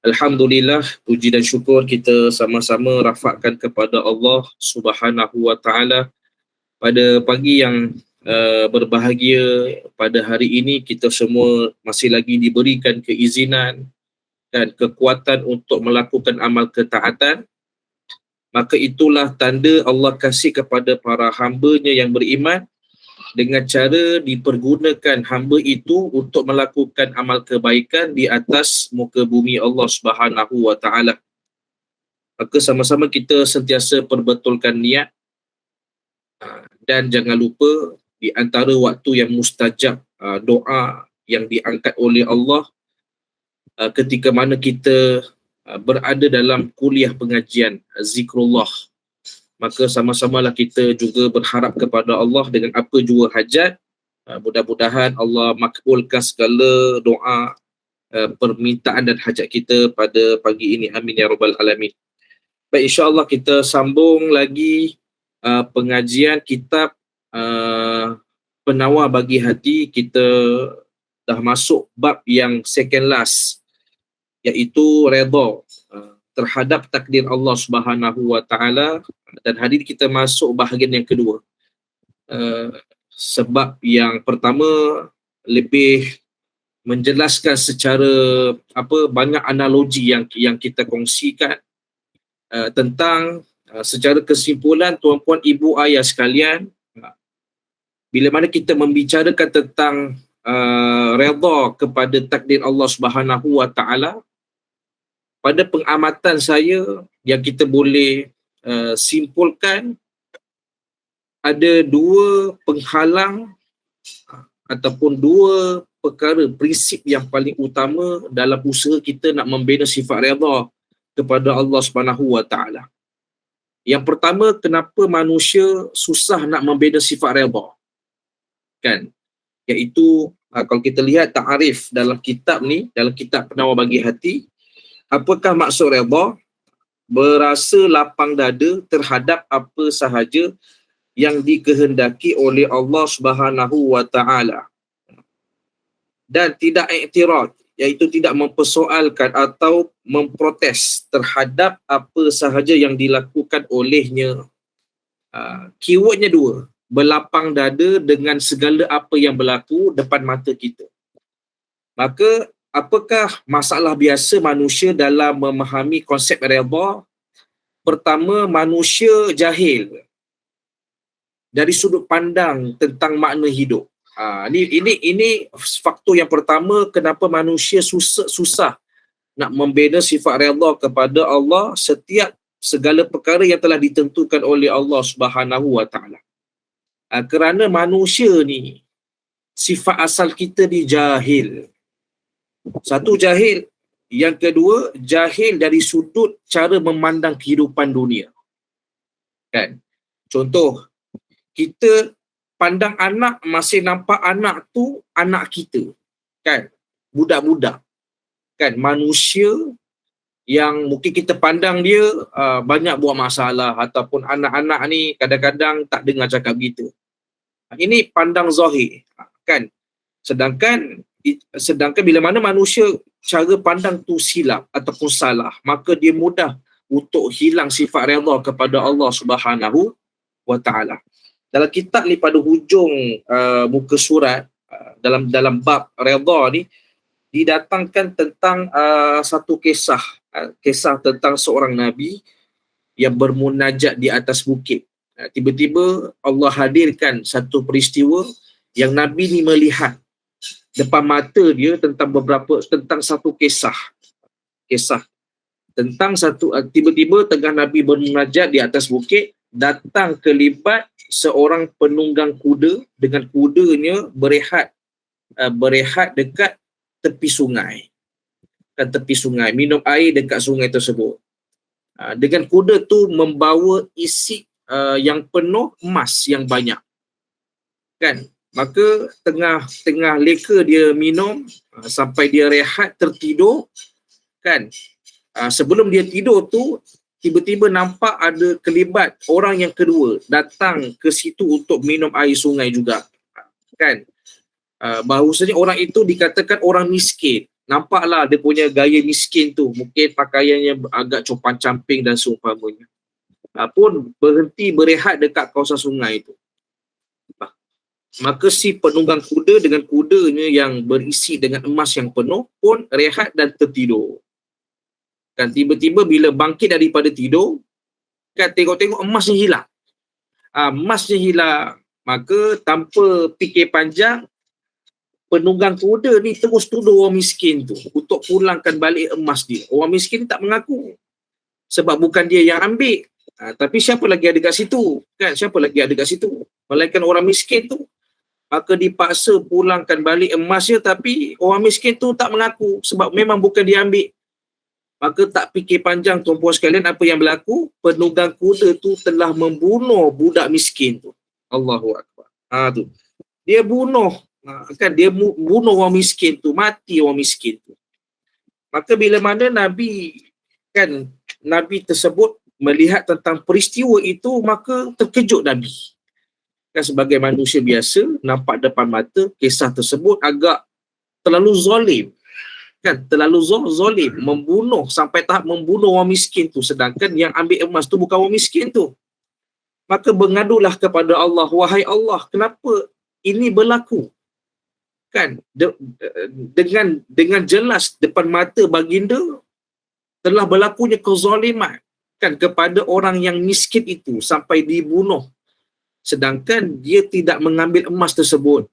Alhamdulillah, puji dan syukur kita sama-sama rafakkan kepada Allah Subhanahu wa taala pada pagi yang berbahagia. Pada hari ini kita semua masih lagi diberikan keizinan dan kekuatan untuk melakukan amal ketaatan. Maka itulah tanda Allah kasih kepada para hamba-Nya yang beriman dengan cara dipergunakan hamba itu untuk melakukan amal kebaikan di atas muka bumi Allah Subhanahu wa taala. Maka sama-sama kita sentiasa perbetulkan niat, dan jangan lupa di antara waktu yang mustajab, doa yang diangkat oleh Allah ketika mana kita berada dalam kuliah pengajian zikrullah. Maka sama-samalah kita juga berharap kepada Allah dengan apa jua hajat. Mudah-mudahan Allah makbulkan segala doa, permintaan dan hajat kita pada pagi ini. Amin ya rabbal alamin. Baik, insya-Allah kita sambung lagi pengajian kitab Penawar Bagi Hati. Kita dah masuk bab yang second last, iaitu redha terhadap takdir Allah Subhanahu wa taala, dan hari ini kita masuk bahagian yang kedua. Sebab yang pertama lebih menjelaskan secara banyak analogi yang kita kongsikan tentang secara kesimpulan, tuan-puan, ibu, ayah sekalian, bila mana kita membicarakan tentang redha kepada takdir Allah Subhanahu wa taala, pada pengamatan saya yang kita boleh simpulkan, ada dua penghalang ataupun dua perkara, prinsip yang paling utama dalam usaha kita nak membina sifat redha kepada Allah Subhanahu wa taala. Yang pertama, kenapa manusia susah nak membina sifat redha? Kan? Iaitu kalau kita lihat ta'arif dalam kitab ni, dalam kitab Penawar Bagi Hati, apakah maksud redha? Berasa lapang dada terhadap apa sahaja yang dikehendaki oleh Allah Subhanahu wa taala, dan tidak iktirad, iaitu tidak mempersoalkan atau memprotes terhadap apa sahaja yang dilakukan olehnya. Keywordnya dua, berlapang dada dengan segala apa yang berlaku depan mata kita. Maka apakah masalah biasa manusia dalam memahami konsep redha? Pertama, manusia jahil dari sudut pandang tentang makna hidup. Ini faktor yang pertama kenapa manusia susah nak membina sifat redha kepada Allah setiap segala perkara yang telah ditentukan oleh Allah Subhanahu wa taala. Kerana manusia ni, sifat asal kita ni jahil. Satu, jahil. Yang kedua, jahil dari sudut cara memandang kehidupan dunia. Kan? Contoh, kita pandang anak, masih nampak anak tu anak kita. Kan? Budak-budak. Kan? Manusia yang mungkin kita pandang dia banyak buat masalah, ataupun anak-anak ni kadang-kadang tak dengar cakap kita. Ini pandang zahir. Kan? Sedangkan bila mana manusia cara pandang tu silap ataupun salah, maka dia mudah untuk hilang sifat redha kepada Allah Subhanahu wa taala. Dalam kitab ni, pada hujung muka surat, dalam bab redha ni, didatangkan tentang satu kisah tentang seorang nabi yang bermunajat di atas bukit. Tiba-tiba Allah hadirkan satu peristiwa yang nabi ni melihat depan mata dia tentang satu kisah tentang tiba-tiba tengah nabi bermunajat di atas bukit, datang kelibat seorang penunggang kuda dengan kudanya berehat dekat tepi sungai. Minum air dekat sungai tersebut. Dengan kuda tu membawa isi yang penuh emas yang banyak. Kan? Maka tengah leka dia minum sampai dia rehat tertidur. Kan? Sebelum dia tidur tu, tiba-tiba nampak ada kelibat orang yang kedua datang ke situ untuk minum air sungai juga. Kan? Bahawasanya orang itu dikatakan orang miskin. nampaklah dia punya gaya miskin tu, mungkin pakaiannya agak compang-camping dan seumpamanya, pun berhenti berehat dekat kawasan sungai itu. Maka si penunggang kuda dengan kudanya yang berisi dengan emas yang penuh pun rehat dan tertidur. Kan tiba-tiba bila bangkit daripada tidur, kan tengok-tengok emasnya hilang. Emasnya hilang. Maka tanpa fikir panjang, penunggang kuda ni terus tuduh orang miskin tu untuk pulangkan balik emas dia. Orang miskin tak mengaku sebab bukan dia yang ambil. Tapi siapa lagi ada kat situ? Kan siapa lagi ada kat situ? Melainkan orang miskin tu. Maka dipaksa pulangkan balik emasnya, tapi orang miskin tu tak mengaku sebab memang bukan dia ambil. Maka tak fikir panjang tuan-puan sekalian, apa yang berlaku? Penunggang kuda tu telah membunuh budak miskin tu. Allahu Akbar. Tu. Dia bunuh. Dia bunuh orang miskin tu, mati orang miskin tu. Maka bila mana Nabi tersebut melihat tentang peristiwa itu, maka terkejut Nabi. Kan sebagai manusia biasa, nampak depan mata kisah tersebut agak terlalu zalim. Kan terlalu zalim, membunuh sampai tahap membunuh orang miskin tu, sedangkan yang ambil emas tu bukan orang miskin tu. Maka bergadulah kepada Allah, wahai Allah, kenapa ini berlaku? Kan dengan jelas depan mata baginda telah berlakunya kezaliman kan kepada orang yang miskin itu sampai dibunuh, sedangkan dia tidak mengambil emas tersebut.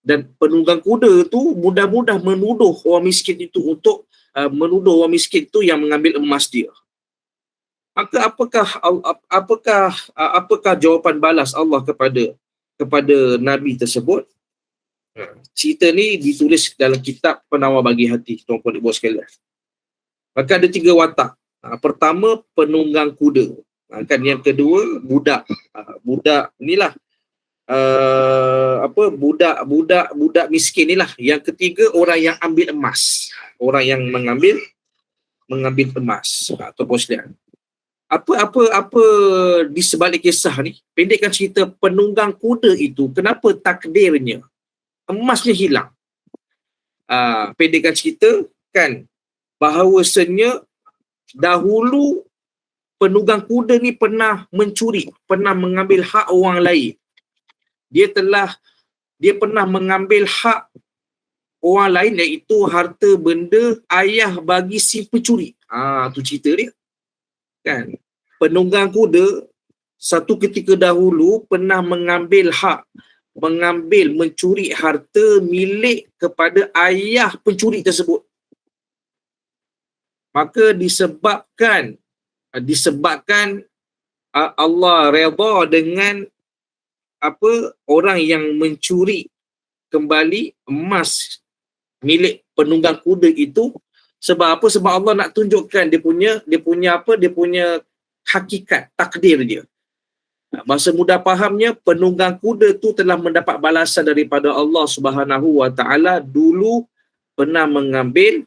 Dan penunggang kuda tu mudah-mudah menuduh orang miskin itu untuk menuduh orang miskin itu yang mengambil emas dia. Maka apakah jawapan balas Allah kepada Nabi tersebut? Cerita ni ditulis dalam kitab Penawar Bagi Hati, tuan-tuan dan puan sekalian. Maka ada 3 watak. Pertama, penunggang kuda. Kan yang kedua, budak. Budak inilah budak miskin inilah. Yang ketiga, orang yang ambil emas. Orang yang mengambil emas. Tuan-tuan sekalian. Apa di sebalik kisah ni? Pendekkan cerita, penunggang kuda itu kenapa takdirnya emasnya hilang? Pendekkan cerita kan bahawasanya dahulu penunggang kuda ni pernah mencuri, pernah mengambil hak orang lain. Dia pernah mengambil hak orang lain, iaitu harta benda ayah bagi si pencuri. Tu cerita dia. Kan penunggang kuda satu ketika dahulu pernah mencuri harta milik kepada ayah pencuri tersebut. Maka disebabkan Allah redha dengan orang yang mencuri kembali emas milik penunggang kuda itu. Sebab apa? Sebab Allah nak tunjukkan dia punya hakikat, takdir dia. Bahasa mudah fahamnya, penunggang kuda tu telah mendapat balasan daripada Allah Subhanahu Wa Taala, dulu pernah mengambil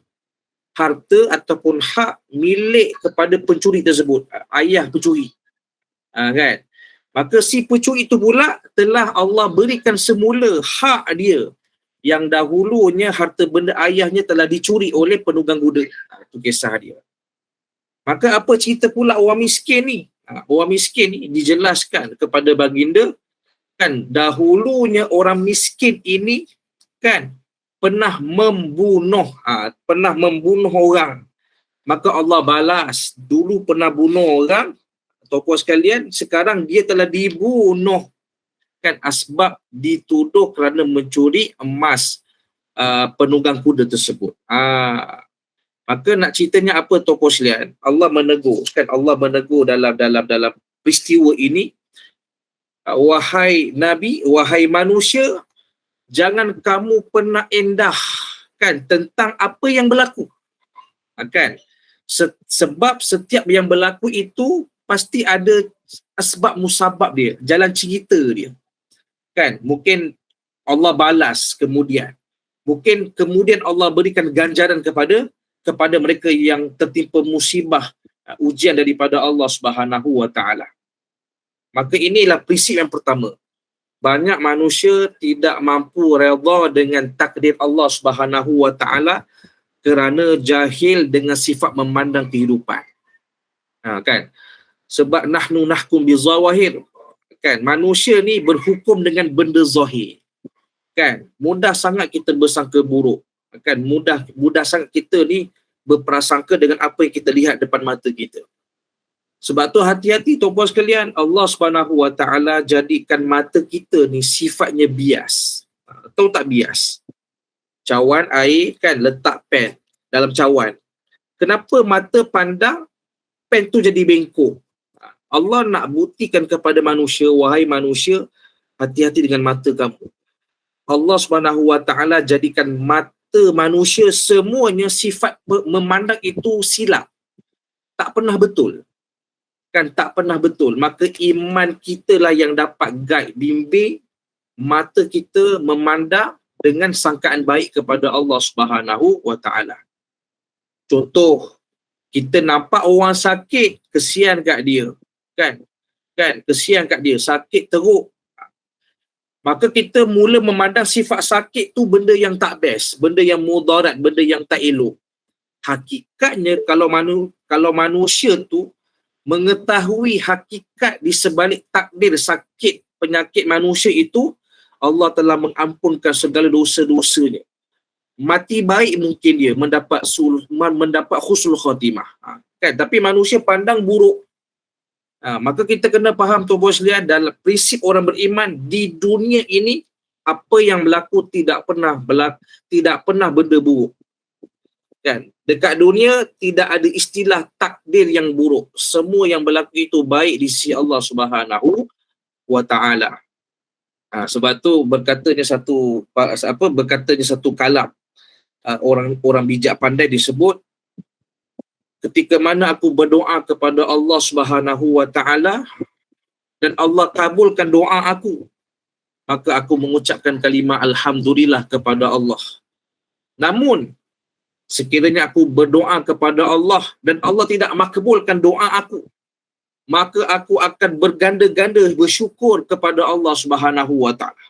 harta ataupun hak milik kepada pencuri tersebut, ayah pencuri. Kan? Maka si pencuri itu pula telah Allah berikan semula hak dia yang dahulunya harta benda ayahnya telah dicuri oleh penunggang kuda. Itu kisah dia. Maka apa cerita pula orang miskin ni? Orang miskin ni dijelaskan kepada baginda, kan dahulunya orang miskin ini kan pernah membunuh orang. Maka Allah balas, dulu pernah bunuh orang, tuan-puan sekalian, sekarang dia telah dibunuh. Kan asbab dituduh kerana mencuri emas penunggang kuda tersebut. Maka nak ceritanya apa, tuan-puan sekalian? Allah menegur dalam peristiwa ini, wahai Nabi, wahai manusia, jangan kamu pernah endah kan tentang apa yang berlaku. Kan sebab setiap yang berlaku itu pasti ada asbab musabab dia, jalan cerita dia. Kan mungkin Allah balas kemudian. Mungkin kemudian Allah berikan ganjaran kepada mereka yang tertimpa musibah, ujian daripada Allah Subhanahu Wa Taala. Maka inilah prinsip yang pertama. banyak manusia tidak mampu redha dengan takdir Allah Subhanahu wa taala kerana jahil dengan sifat memandang kehidupan. Kan? Sebab nahnu nahkum bizawahir. Kan? Manusia ni berhukum dengan benda zahir. Kan? Mudah sangat kita bersangka buruk. Kan? Mudah sangat kita ni berprasangka dengan apa yang kita lihat depan mata kita. Sebab tu hati-hati tuan-puan sekalian, Allah Subhanahu wa taala jadikan mata kita ni sifatnya bias. Tahu tak bias? Cawan air kan letak pen dalam cawan. Kenapa mata pandang pen tu jadi bengkok? Allah nak buktikan kepada manusia, wahai manusia, hati-hati dengan mata kamu. Allah Subhanahu wa taala jadikan mata manusia semuanya sifat memandang itu silap. Tak pernah betul. Kan tak pernah betul. Maka iman kita lah yang dapat guide, bimbing mata kita memandang dengan sangkaan baik kepada Allah Subhanahu wa taala. Contoh, kita nampak orang sakit, kesian kat dia. Kan? Kesian kat dia, sakit teruk. Maka kita mula memandang sifat sakit tu benda yang tak best, benda yang mudarat, benda yang tak elok. Hakikatnya kalau manusia tu mengetahui hakikat di sebalik takdir sakit penyakit manusia itu, Allah telah mengampunkan segala dosa-dosanya. Mati baik mungkin dia mendapat husnul khatimah. Kan? Tapi manusia pandang buruk. Maka kita kena faham tuan-puan sekalian, dalam prinsip orang beriman di dunia ini, apa yang berlaku tidak pernah benda buruk. Kan? Dekat dunia tidak ada istilah takdir yang buruk. Semua yang berlaku itu baik di sisi Allah Subhanahu wa taala. Sebab tu berkatanya satu kalam orang bijak pandai disebut, ketika mana aku berdoa kepada Allah Subhanahu wa taala dan Allah kabulkan doa aku, maka aku mengucapkan kalimah alhamdulillah kepada Allah. Namun sekiranya aku berdoa kepada Allah dan Allah tidak makbulkan doa aku, maka aku akan berganda-ganda bersyukur kepada Allah Subhanahu wa taala.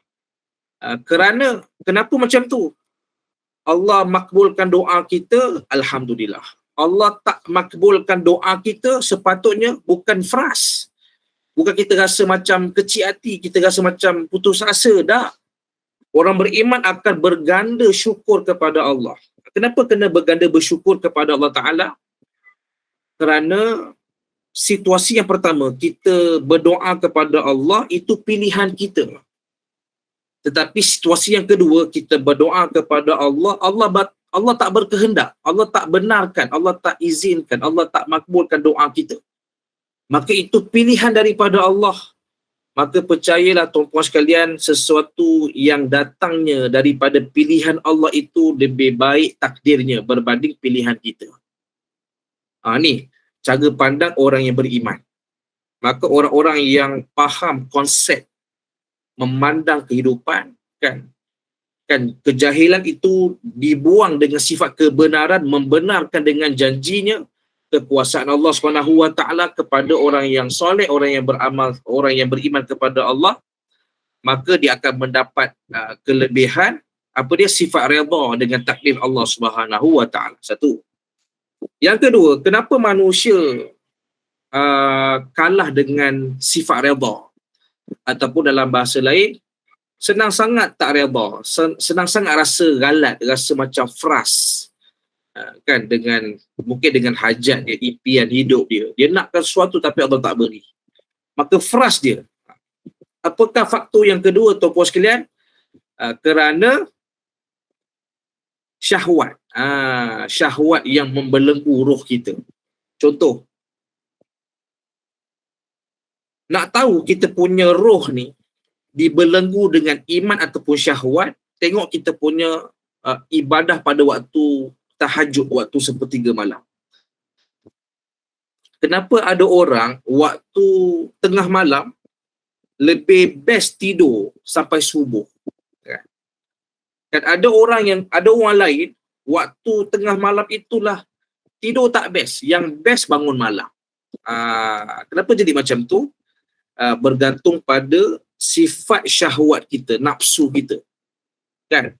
Kenapa macam tu? Allah makbulkan doa kita, alhamdulillah. Allah tak makbulkan doa kita, sepatutnya bukan fras. Bukan kita rasa macam kecil hati, kita rasa macam putus asa, dah. Orang beriman akan berganda syukur kepada Allah. Kenapa kena berganda bersyukur kepada Allah Ta'ala? Kerana situasi yang pertama, kita berdoa kepada Allah, itu pilihan kita. Tetapi situasi yang kedua, kita berdoa kepada Allah, Allah tak berkehendak, Allah tak benarkan, Allah tak izinkan, Allah tak makbulkan doa kita. Maka itu pilihan daripada Allah. Maka percayalah tuan-puan sekalian, sesuatu yang datangnya daripada pilihan Allah itu lebih baik takdirnya berbanding pilihan kita. Ni cara pandang orang yang beriman. Maka orang-orang yang faham konsep memandang kehidupan, kan kejahilan itu dibuang dengan sifat kebenaran, membenarkan dengan janjinya kekuasaan Allah Subhanahu wa taala kepada orang yang soleh, orang yang beramal, orang yang beriman kepada Allah, maka dia akan mendapat kelebihan sifat redha dengan takdir Allah Subhanahu wa taala. Satu. Yang kedua, kenapa manusia kalah dengan sifat redha, ataupun dalam bahasa lain, senang sangat tak redha, senang sangat rasa galat, rasa macam fras, kan, mungkin dengan hajat dia, impian hidup dia nakkan sesuatu tapi Allah tak beri, maka fras dia. Apakah faktor yang kedua tuan-puan sekalian? Kerana syahwat, syahwat yang membelenggu roh kita. Contoh, nak tahu kita punya roh ni dibelenggu dengan iman ataupun syahwat, tengok kita punya ibadah pada waktu tahajud, waktu sepertiga malam. Kenapa ada orang waktu tengah malam lebih best tidur sampai subuh? Kan ada orang lain waktu tengah malam itulah tidur tak best, yang best bangun malam. Kenapa jadi macam tu? Bergantung pada sifat syahwat kita, nafsu kita, kan?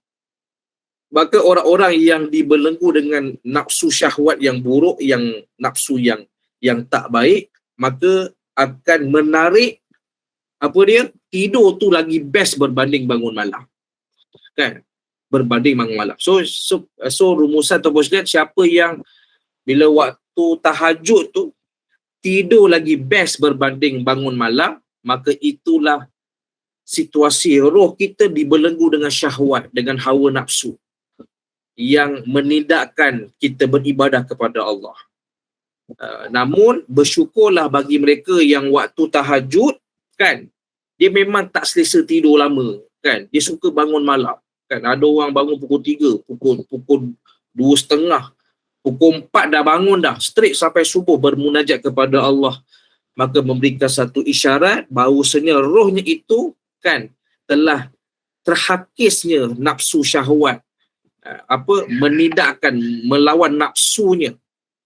Maka orang-orang yang dibelenggu dengan nafsu syahwat yang buruk, yang nafsu yang tak baik, maka akan menarik apa dia? Tidur tu lagi best berbanding bangun malam. Kan? Berbanding bangun malam. So rumusan atau boskan, siapa yang bila waktu tahajud tu tidur lagi best berbanding bangun malam, maka itulah situasi roh kita dibelenggu dengan syahwat, dengan hawa nafsu yang menidakkan kita beribadah kepada Allah. Namun bersyukurlah bagi mereka yang waktu tahajud, kan, dia memang tak selesa tidur lama, kan, dia suka bangun malam, kan. Ada orang bangun pukul 3, pukul 2:30, pukul 4 dah bangun dah, straight sampai subuh bermunajat kepada Allah. Maka memberikan satu isyarat bahawasanya rohnya itu, kan, telah terhakisnya nafsu syahwat, menidakkan, melawan nafsunya,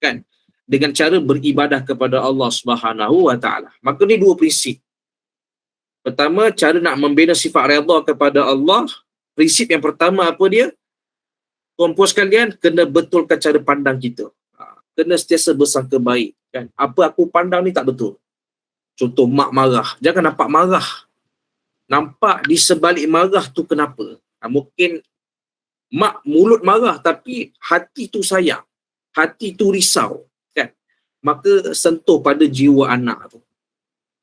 kan, dengan cara beribadah kepada Allah Subhanahu wa taala. Maka ni dua prinsip. Pertama, cara nak membina sifat redha kepada Allah. Prinsip yang pertama apa dia? Tuan-puan sekalian, kena betulkan cara pandang kita. Kena sentiasa bersangka baik, kan. Apa aku pandang ni tak betul. Contoh, mak marah, jangan nampak marah. Nampak di sebalik marah tu kenapa? Mungkin mak mulut marah tapi hati tu sayang, hati tu risau, kan. Maka sentuh pada jiwa anak tu.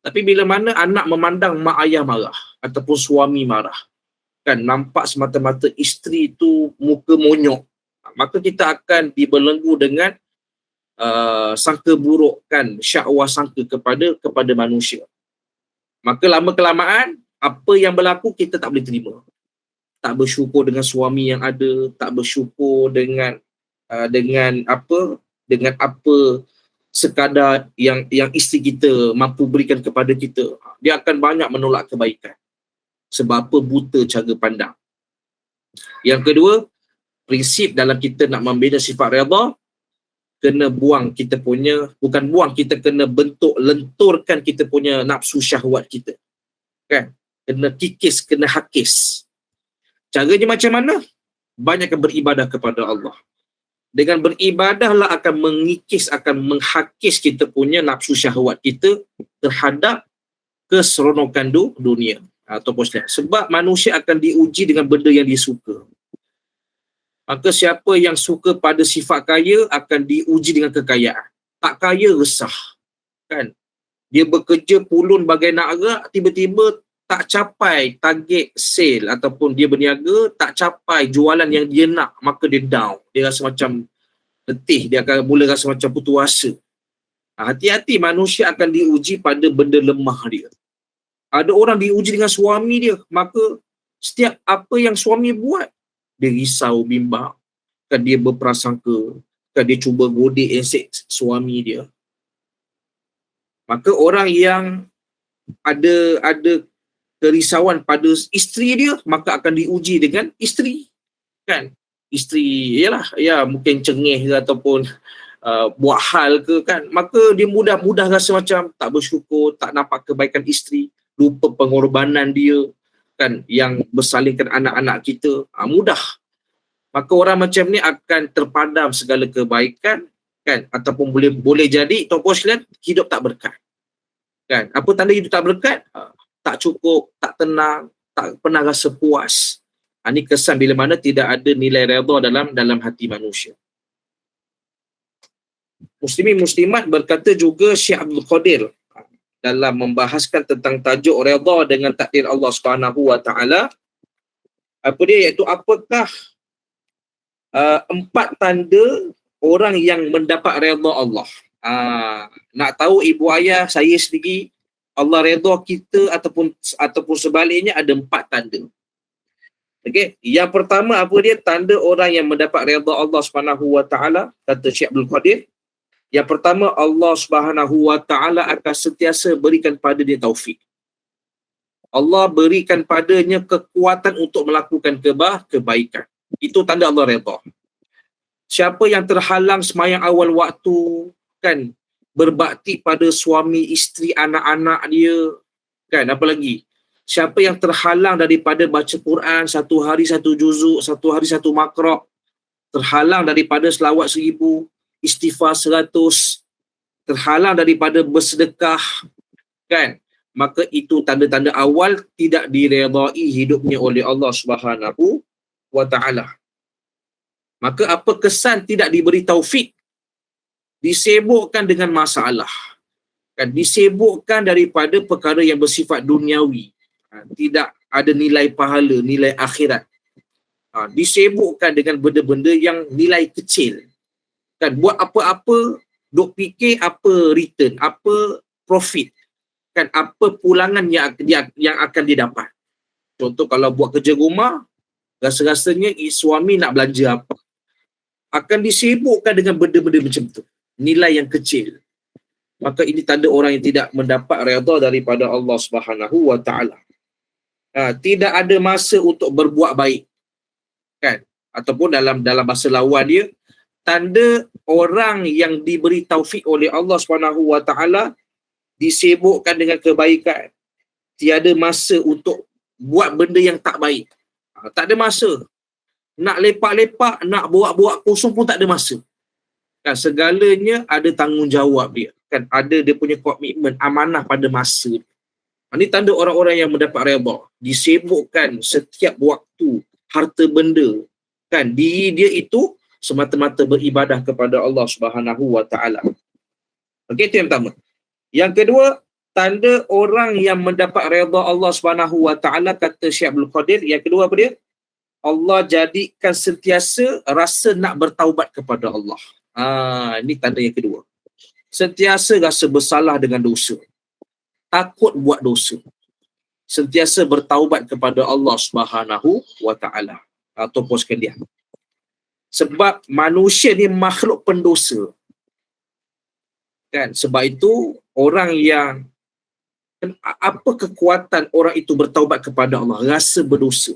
Tapi bila mana anak memandang mak ayah marah ataupun suami marah, kan, nampak semata-mata isteri tu muka monyok, maka kita akan dibelenggu dengan sangka buruk, kan, syahwat sangka kepada manusia. Maka lama kelamaan apa yang berlaku kita tak boleh terima. Tak bersyukur dengan suami yang ada, tak bersyukur dengan apa sekadar yang isteri kita mampu berikan kepada kita. Dia akan banyak menolak kebaikan. Sebab apa? Buta cara pandang. Yang kedua, prinsip dalam kita nak membina sifat redha, kena buang kita punya, bukan buang, kita kena lenturkan kita punya nafsu syahwat kita, kan. Kena kikis, kena hakis. Caranya macam mana? Banyakkan beribadah kepada Allah. Dengan beribadahlah akan mengikis, akan menghakis kita punya nafsu syahwat kita terhadap keseronokan dunia ataupun sebab manusia akan diuji dengan benda yang dia suka. Maka siapa yang suka pada sifat kaya akan diuji dengan kekayaan. Tak kaya resah, kan. Dia bekerja pulun bagai nak arak, tiba-tiba tak capai target sale ataupun dia berniaga, tak capai jualan yang dia nak, maka dia down. Dia rasa macam letih, dia akan mula rasa macam putus asa. Hati-hati, manusia akan diuji pada benda lemah dia. Ada orang diuji dengan suami dia, maka setiap apa yang suami buat, dia risau, bimbang, kan, dia berprasangka, kan, dia cuba godek esek suami dia. Maka orang yang ada kerisauan pada isteri dia, maka akan diuji dengan isteri, kan. Isteri, mungkin cengih ke ataupun buat hal ke, kan, maka dia mudah rasa macam tak bersyukur, tak nampak kebaikan isteri, lupa pengorbanan dia, kan, yang bersalingkan anak-anak kita, mudah. Maka orang macam ni akan terpadam segala kebaikan, kan, ataupun boleh jadi tuan-puan sekalian hidup tak berkat, kan. Apa tanda hidup tak berkat? Tak cukup, tak tenang, tak pernah rasa puas. Ini kesan bila mana tidak ada nilai redha dalam hati manusia. Muslimin Muslimat, berkata juga Syekh Abdul Qadir dalam membahaskan tentang tajuk redha dengan takdir Allah Subhanahu wa taala, apa dia, iaitu apakah 4 tanda orang yang mendapat redha Allah. Nak tahu ibu ayah, saya sendiri, Allah redha kita ataupun sebaliknya, ada 4 tanda. Okey, yang pertama apa dia? Tanda orang yang mendapat redha Allah Subhanahu wa taala, kata Syekh Abdul Qadir, yang pertama, Allah Subhanahu wa taala akan sentiasa berikan pada dia taufik. Allah berikan padanya kekuatan untuk melakukan kebaikan. Itu tanda Allah redha. Siapa yang terhalang semayang awal waktu, kan, berbakti pada suami, isteri, anak-anak dia, kan, apa lagi, Siapa yang terhalang daripada baca Quran 1 hari 1 juzuk, 1 hari 1 makra', terhalang daripada selawat 1000, istighfar 100, terhalang daripada bersedekah, kan? Maka itu tanda-tanda awal tidak diredai hidupnya oleh Allah Subhanahu wa taala. Maka apa kesan tidak diberi taufik? Disibukkan dengan masalah. Kan, disibukkan daripada perkara yang bersifat duniawi. Tidak ada nilai pahala, nilai akhirat. Disibukkan dengan benda-benda yang nilai kecil. Kan, buat apa-apa, duk fikir apa return, apa profit. Kan, apa pulangan yang akan didapat. Contoh kalau buat kerja rumah, rasa-rasanya suami nak belanja apa. Akan disibukkan dengan benda-benda macam tu. Nilai yang kecil. Maka ini tanda orang yang tidak mendapat redha daripada Allah Subhanahu wa taala. Tidak ada masa untuk berbuat baik. Kan? Ataupun dalam bahasa lawan dia, tanda orang yang diberi taufik oleh Allah Subhanahu wa taala disibukkan dengan kebaikan. Tiada masa untuk buat benda yang tak baik. Tak ada masa. Nak lepak-lepak, nak buat-buat kosong pun tak ada masa. Kan, segalanya ada tanggungjawab dia. Kan, ada dia punya komitmen, amanah pada masa. Ini tanda orang-orang yang mendapat redha. Disibukkan setiap waktu, harta benda. Kan, diri dia itu semata-mata beribadah kepada Allah Subhanahu wa taala. Okey, itu yang pertama. Yang kedua, tanda orang yang mendapat redha Allah Subhanahu wa taala, kata Syekh Abdul Qadir, yang kedua apa dia? Allah jadikan sentiasa rasa nak bertaubat kepada Allah. Ini tanda yang kedua. Sentiasa rasa bersalah dengan dosa. Takut buat dosa. Sentiasa bertaubat kepada Allah Subhanahu wa taala. Ataupun sekalian. Sebab manusia ni makhluk pendosa. Kan, sebab itu orang yang apa kekuatan orang itu bertaubat kepada Allah? Rasa berdosa.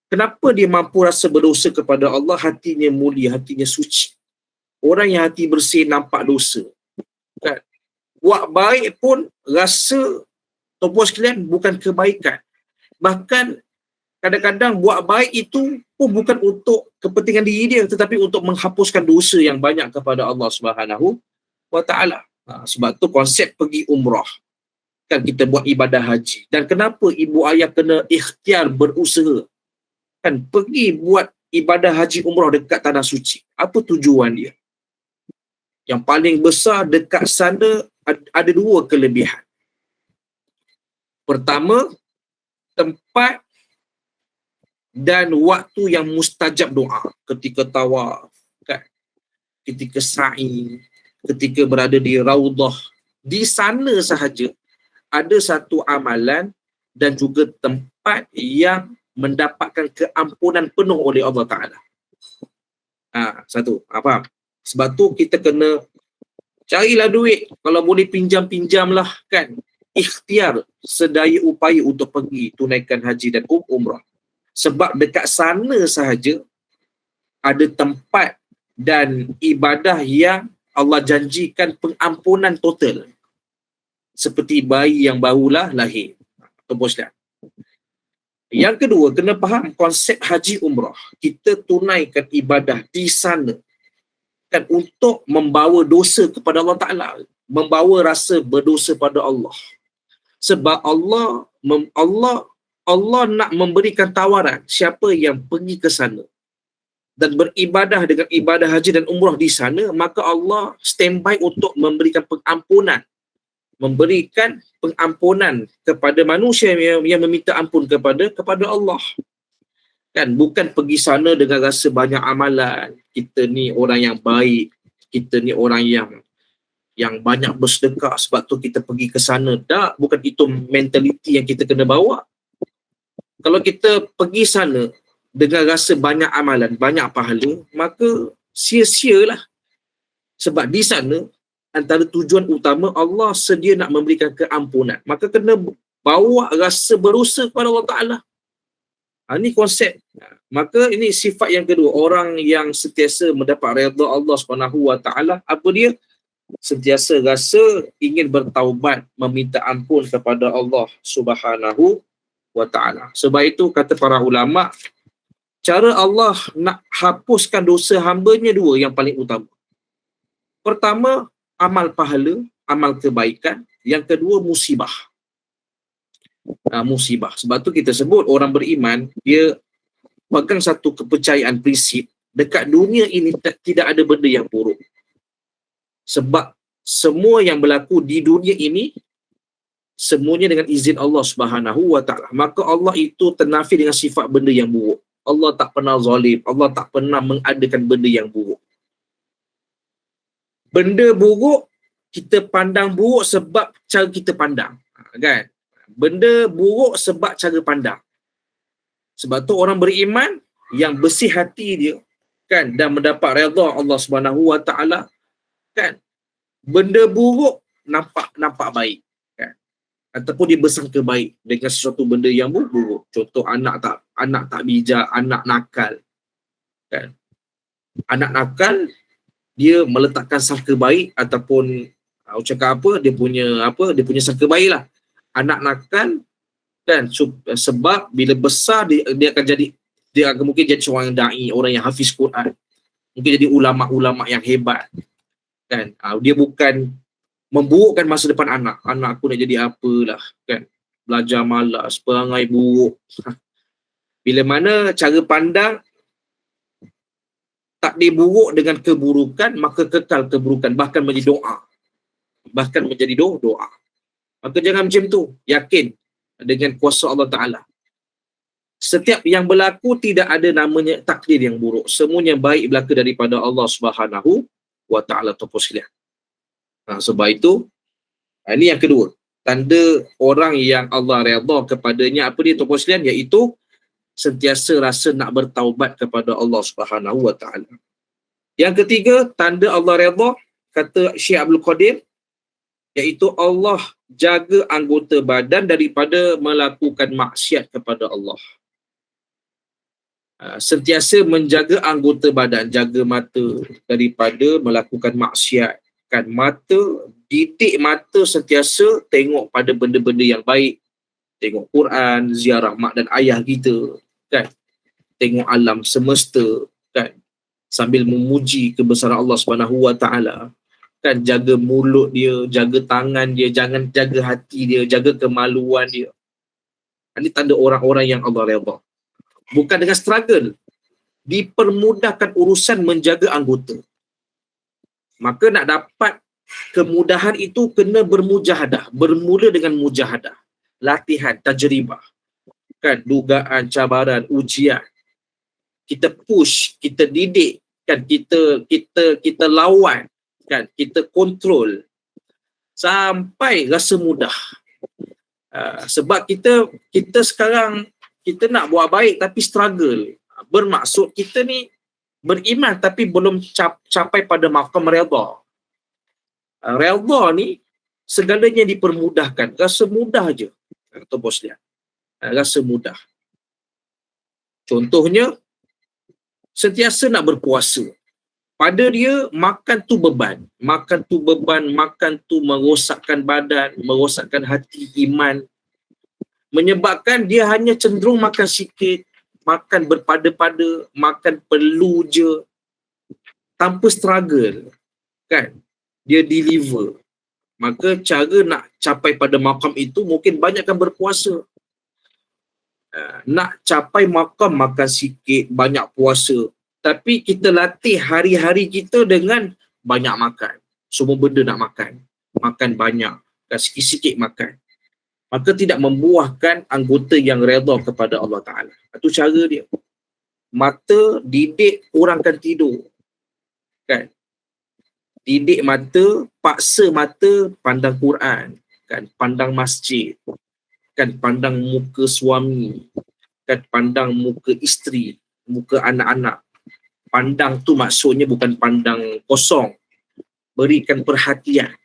Kenapa dia mampu rasa berdosa kepada Allah? Hatinya mulia, hatinya suci. Orang yang hati bersih nampak dosa. Kan? Buat baik pun rasa, tuan-puan sekalian, bukan kebaikan. Bahkan kadang-kadang buat baik itu pun bukan untuk kepentingan diri dia, tetapi untuk menghapuskan dosa yang banyak kepada Allah Subhanahu wa taala. Sebab tu konsep pergi umrah. Kan, kita buat ibadah haji. Dan kenapa ibu ayah kena ikhtiar berusaha? Kan, pergi buat ibadah haji umrah dekat tanah suci. Apa tujuan dia? Yang paling besar dekat sana ada dua kelebihan. Pertama, tempat dan waktu yang mustajab doa. Ketika tawaf, kan? Ketika sa'i, ketika berada di Raudah. Di sana sahaja ada satu amalan dan juga tempat yang mendapatkan keampunan penuh oleh Allah Ta'ala. Satu. Faham? Sebab tu kita kena carilah duit. Kalau boleh pinjam-pinjamlah, kan. Ikhtiar sedaya upaya untuk pergi tunaikan haji dan umrah. Sebab dekat sana sahaja ada tempat dan ibadah yang Allah janjikan pengampunan total. Seperti bayi yang barulah lahir. Tembuslah. Yang kedua, kena faham konsep haji umrah. Kita tunaikan ibadah di sana. Kan, untuk membawa dosa kepada Allah Ta'ala. Membawa rasa berdosa pada Allah. Sebab Allah nak memberikan tawaran siapa yang pergi ke sana dan beribadah dengan ibadah haji dan umrah di sana, maka Allah standby untuk memberikan pengampunan. Memberikan pengampunan kepada manusia yang meminta ampun kepada Allah. Kan, bukan pergi sana dengan rasa banyak amalan. Kita ni orang yang baik. Kita ni orang yang banyak bersedekah, sebab tu kita pergi ke sana. Tak, bukan itu mentaliti yang kita kena bawa. Kalau kita pergi sana dengan rasa banyak amalan, banyak pahala, maka sia-sialah. Sebab di sana antara tujuan utama Allah sedia nak memberikan keampunan. Maka kena bawa rasa berdosa kepada Allah Ta'ala. Ini konsep. Maka ini sifat yang kedua. Orang yang sentiasa mendapat redha Allah Subhanahu wa taala, apa dia? Sentiasa rasa ingin bertaubat, meminta ampun kepada Allah Subhanahu wa ta'ala. Sebab itu kata para ulama, cara Allah nak hapuskan dosa hambanya dua yang paling utama. Pertama, amal pahala, amal kebaikan. Yang kedua, musibah. Musibah. Sebab tu kita sebut orang beriman, dia pegang satu kepercayaan prinsip, dekat dunia ini tidak ada benda yang buruk. Sebab semua yang berlaku di dunia ini, semuanya dengan izin Allah Subhanahu wa ta'ala. Maka Allah itu ternafi dengan sifat benda yang buruk. Allah tak pernah zalim, Allah tak pernah mengadakan benda yang buruk. Benda buruk, kita pandang buruk sebab cara kita pandang. Kan? Benda buruk sebab cara pandang. Sebab tu orang beriman yang bersih hati dia, kan, dan mendapat redha Allah Subhanahu wa ta'ala, kan, benda buruk nampak baik, kan, ataupun dia bersangka baik dengan sesuatu benda yang buruk. Contoh anak tak bijak, anak nakal, kan. Anak nakal dia meletakkan sangka baik ataupun cakap dia punya sangka baik lah. Anak nakal, kan, sebab bila besar dia akan mungkin jadi seorang dai, orang yang hafiz Quran, mungkin jadi ulama-ulama yang hebat, kan. Dia bukan memburukkan masa depan anak aku nak jadi apalah, kan, belajar malas, perangai buruk. Bila mana cara pandang takdir buruk dengan keburukan, maka kekal keburukan, bahkan menjadi doa. Maka jangan macam tu, yakin dengan kuasa Allah Ta'ala. Setiap yang berlaku tidak ada namanya takdir yang buruk. Semuanya baik berlaku daripada Allah Subhanahu wa ta'ala. Sebab itu, ini yang kedua. Tanda orang yang Allah redha kepadanya, apa dia tuan-tuan sekalian? Iaitu sentiasa rasa nak bertaubat kepada Allah Subhanahu wa ta'ala. Yang ketiga, tanda Allah redha, kata Syekh Abdul Qadir, iaitu Allah jaga anggota badan daripada melakukan maksiat kepada Allah. Sentiasa menjaga anggota badan, jaga mata daripada melakukan maksiat. Kan, didik mata sentiasa tengok pada benda-benda yang baik. Tengok Quran, ziarah mak dan ayah kita, kan. Tengok alam semesta, kan. Sambil memuji kebesaran Allah Subhanahu wa ta'ala. Kan, jaga mulut dia, jaga tangan dia, jangan jaga hati dia, jaga kemaluan dia. Ini tanda orang-orang yang Allah redha. Bukan dengan struggle, dipermudahkan urusan menjaga anggota. Maka nak dapat kemudahan itu kena bermujahadah, bermula dengan mujahadah, latihan, tajribah, kan, dugaan, cabaran, ujian. Kita push, kita didik, kan, kita lawan, kan, kita kontrol sampai rasa mudah. Sebab kita sekarang kita nak buat baik tapi struggle. Bermaksud kita ni beriman tapi belum capai pada maqam redha. Redha ni segalanya dipermudahkan, rasa mudah je. Kata bos dia, rasa mudah. Contohnya, sentiasa nak berpuasa. Pada dia, makan tu beban, makan tu merosakkan badan, merosakkan hati, iman. Menyebabkan dia hanya cenderung makan sikit, makan berpada-pada, makan perlu je, tanpa struggle, kan. Dia deliver. Maka cara nak capai pada makam itu mungkin banyakkan berpuasa. Nak capai makam makan sikit, banyak puasa. Tapi kita latih hari-hari kita dengan banyak makan. Semua benda nak makan. Makan banyak, sikit-sikit makan. Maka tidak membuahkan anggota yang redha kepada Allah Ta'ala. Itu cara dia. Mata didik, kurangkan tidur, kan. Didik mata, paksa mata pandang Quran, kan, pandang masjid, kan, pandang muka suami, kan, pandang muka isteri, muka anak-anak. Pandang tu maksudnya bukan pandang kosong. Berikan perhatian.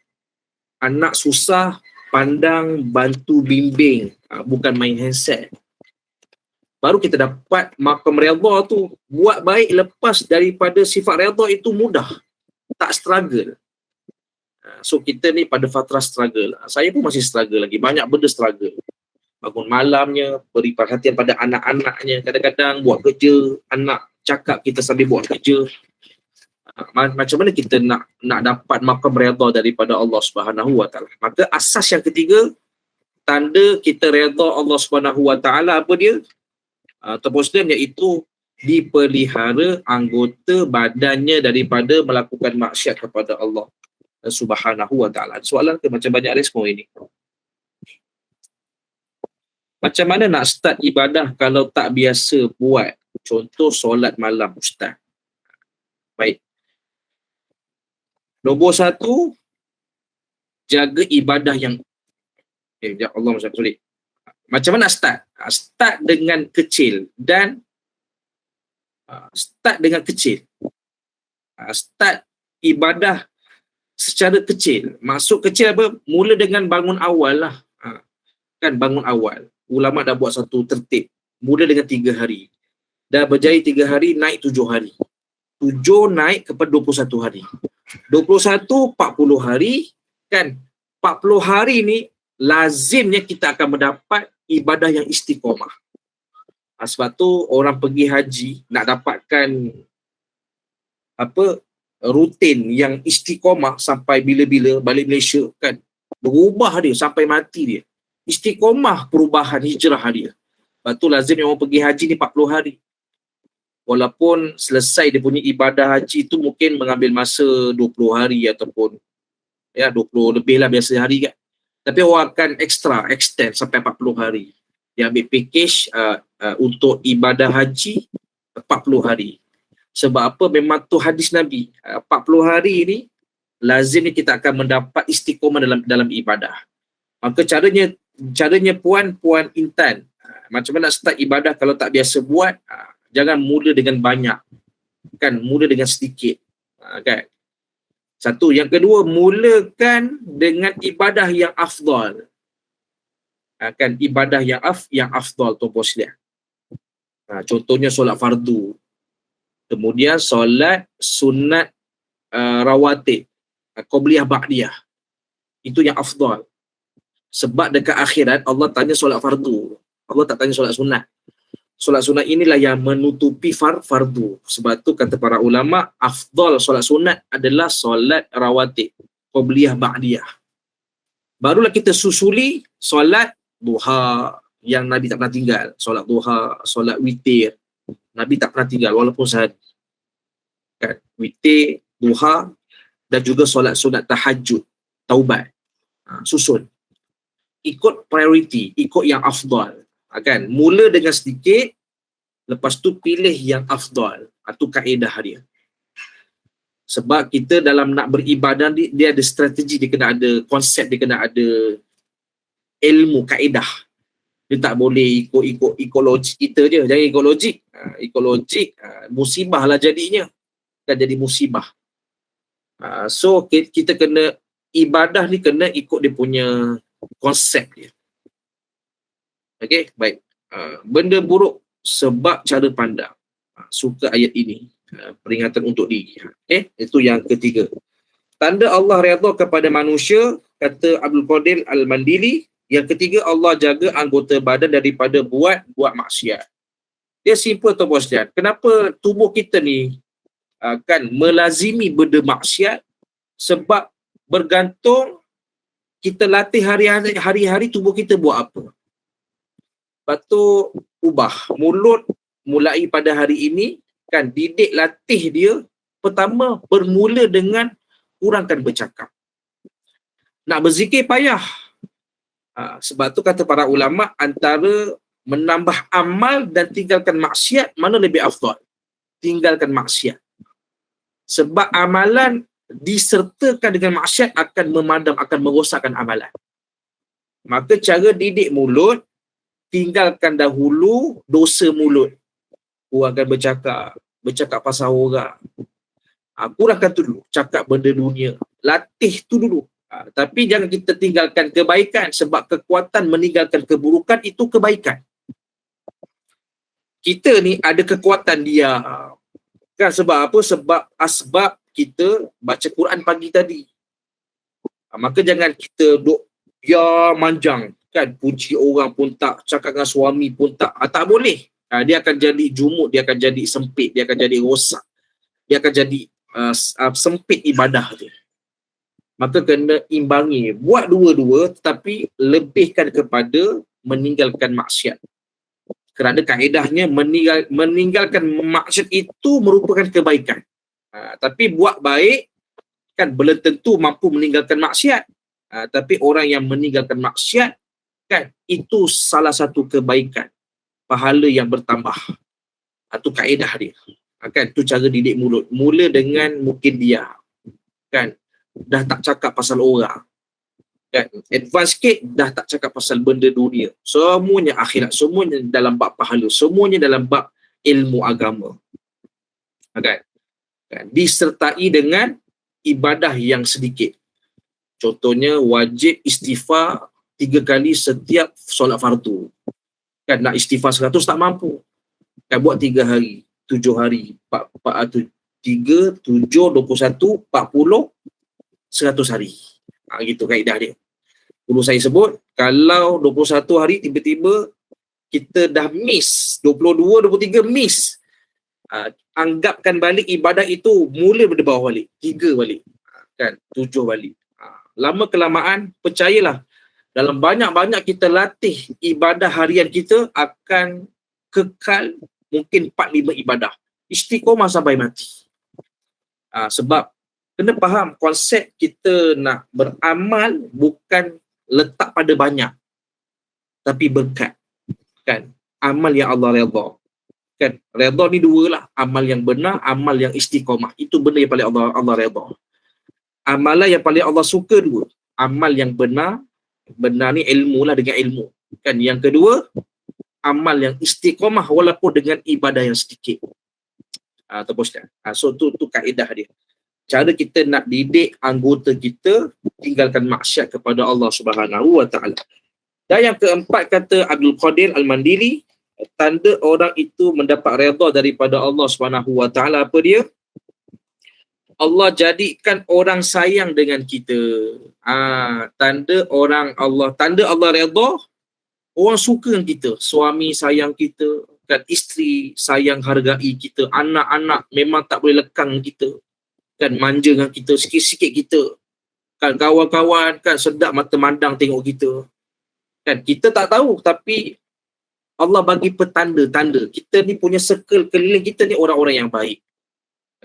Anak susah, pandang, bantu bimbing, bukan main handset. Baru kita dapat maqam redha tu. Buat baik lepas daripada sifat redha itu mudah, tak struggle. So kita ni pada fatrah struggle. Saya pun masih struggle lagi, banyak benda struggle. bangun malamnya, beri perhatian pada anak-anaknya. Kadang-kadang buat kerja, anak cakap kita sambil buat kerja. Macam mana kita nak dapat maqam redha daripada Allah Subhanahu Wa Taala? Maka asas yang ketiga, tanda kita redha Allah Subhanahu Wa Taala apa dia? Terpujian, iaitu dipelihara anggota badannya daripada melakukan maksiat kepada Allah Subhanahu Wa Taala. Soalan ke macam banyak respon ini. Macam mana nak start ibadah kalau tak biasa buat? Contoh solat malam, Ustaz. Baik. Nombor satu, jaga ibadah yang Allah macam sulit. Macam mana nak start? Start dengan kecil dan start ibadah secara kecil. Maksud kecil apa? Mula dengan bangun awal lah. Kan bangun awal. Ulama dah buat satu tertib. Mula dengan 3 hari. Dah berjaya 3 hari, naik 7 hari. 7 naik kepada 21 hari. 21, 40 hari. Kan? 40 hari ni lazimnya kita akan mendapat ibadah yang istiqomah. Sebab tu orang pergi haji nak dapatkan rutin yang istiqomah sampai bila-bila balik Malaysia, kan, berubah dia sampai mati dia. Istiqomah perubahan hijrah dia. Lepas tu lazim orang pergi haji ni 40 hari. Walaupun selesai dia punya ibadah haji tu mungkin mengambil masa 20 hari ataupun 20 lebih lah biasa hari kan. Tapi orang akan extend sampai 40 hari. Dia ambil package untuk ibadah haji 40 hari. Sebab apa? Memang tu hadis Nabi. 40 hari ni lazimnya kita akan mendapat istiqomah dalam ibadah. Maka caranya puan Intan, macam mana nak start ibadah kalau tak biasa buat? Jangan mula dengan banyak. Kan, mula dengan sedikit. Kan? Satu. Yang kedua, mulakan dengan ibadah yang afdal. Kan, ibadah yang afdal tu posnya. Contohnya solat fardu. Kemudian solat sunat rawatib, qobliyah ba'diyah. Itu yang afdal. Sebab dekat akhirat Allah tanya solat fardu. Allah tak tanya solat sunat. Solat sunat inilah yang menutupi fardu. Sebab tu kata para ulama, afdal solat sunat adalah solat rawatib, qobliyah ba'diyah. Barulah kita susuli solat duha yang Nabi tak pernah tinggal. Solat duha, solat witir, Nabi tak pernah tinggal walaupun sehari. Kan? Witir, duha dan juga solat sunat tahajud, taubat. Susun. Ikut priority, ikut yang afdal. Kan? Mula dengan sedikit, lepas tu pilih yang afdal. Itu kaedah dia. Sebab kita dalam nak beribadah dia ada strategi, dia kena ada konsep, dia kena ada ilmu, kaedah. Dia tak boleh ikut logik kita je. Jangan ikut logik. Ikut musibah lah jadinya. Kan jadi musibah. So kita kena, ibadah ni kena ikut dia punya konsep dia. Okey, baik. Benda buruk sebab cara pandang. Suka ayat ini. Peringatan untuk diri. Itu yang ketiga. Tanda Allah redha kepada manusia, kata Abdul Qadir Al-Mandili. Yang ketiga, Allah jaga anggota badan daripada buat maksiat. Dia simple tu bos dia. Kenapa tubuh kita ni kan melazimi benda maksiat? Sebab bergantung kita latih hari-hari tubuh kita buat apa. Lepas tu ubah. Mulut mulai pada hari ini, kan, didik latih dia. Pertama, bermula dengan kurangkan bercakap. Nak berzikir payah. Sebab tu kata para ulama, antara menambah amal dan tinggalkan maksiat, mana lebih afdal? Tinggalkan maksiat. Sebab amalan disertakan dengan maksiat akan memadam, akan merosakkan amalan. Maka cara didik mulut, tinggalkan dahulu dosa mulut. Kurangkan bercakap pasal orang. Kurangkan tu dulu, cakap benda dunia. Latih tu dulu. Tapi jangan kita tinggalkan kebaikan, sebab kekuatan meninggalkan keburukan itu kebaikan. Kita ni ada kekuatan dia. Kan sebab apa? Sebab asbab kita baca Quran pagi tadi. Maka jangan kita duk manjang. kan, puji orang pun tak, cakap dengan suami pun tak, tak boleh. Dia akan jadi jumuk, dia akan jadi sempit, dia akan jadi rosak, dia akan jadi sempit ibadah tu. Maka kena imbangi, buat dua-dua tetapi lebihkan kepada meninggalkan maksiat. Kerana kaedahnya meninggalkan maksiat itu merupakan kebaikan. Tapi buat baik kan belum tentu mampu meninggalkan maksiat. Tapi orang yang meninggalkan maksiat kan itu salah satu kebaikan, pahala yang bertambah. Itu kaedah dia. Kan tu cara didik mulut. Mula dengan mungkin dia kan dah tak cakap pasal orang. Kan advance sikit dah tak cakap pasal benda dunia. Semuanya akhirat, semuanya dalam bab pahala, semuanya dalam bab ilmu agama. Kan? Disertai dengan ibadah yang sedikit. Contohnya wajib istighfar 3 kali setiap solat fardu. Kan nak istighfar 100 tak mampu. Kan buat 3 hari, 7 hari, 3, 7, 21, 40, 100 hari. Gitu kaedah dia. Dulu saya sebut, kalau 21 hari tiba-tiba kita dah miss, 22, 23 miss. Anggapkan balik ibadah itu mula dari bawah balik. 3 balik. Kan 7 balik. Lama kelamaan, percayalah, dalam banyak-banyak kita latih ibadah harian kita akan kekal mungkin 4-5 ibadah. Istiqomah sampai mati. Sebab kena faham konsep kita nak beramal bukan letak pada banyak, tapi berkat. Kan? Amal yang Allah redha. Kan? Redha ni 2 lah. Amal yang benar, amal yang istiqomah. Itu benda yang paling Allah redha. Amalan yang paling Allah suka 2. Amal yang benar ni ilmu lah, dengan ilmu. Kan? Yang kedua, amal yang istiqomah walaupun dengan ibadah yang sedikit. Teruskan. So tu kaedah dia. Cara kita nak didik anggota kita tinggalkan maksiat kepada Allah Subhanahu Wa Taala. Dan yang keempat, kata Abdul Qadir Al-Mandiri, tanda orang itu mendapat redha daripada Allah Subhanahu Wa Taala apa dia? Allah jadikan orang sayang dengan kita. Tanda Allah redha, orang suka dengan kita. Suami sayang kita, kan, isteri sayang hargai kita, anak-anak memang tak boleh lekang kita. Kan manja dengan kita, sikit-sikit kita. Kan kawan-kawan kan sedap mata mandang tengok kita. Kan kita tak tahu tapi Allah bagi petanda-tanda. Kita ni punya circle keliling kita ni orang-orang yang baik.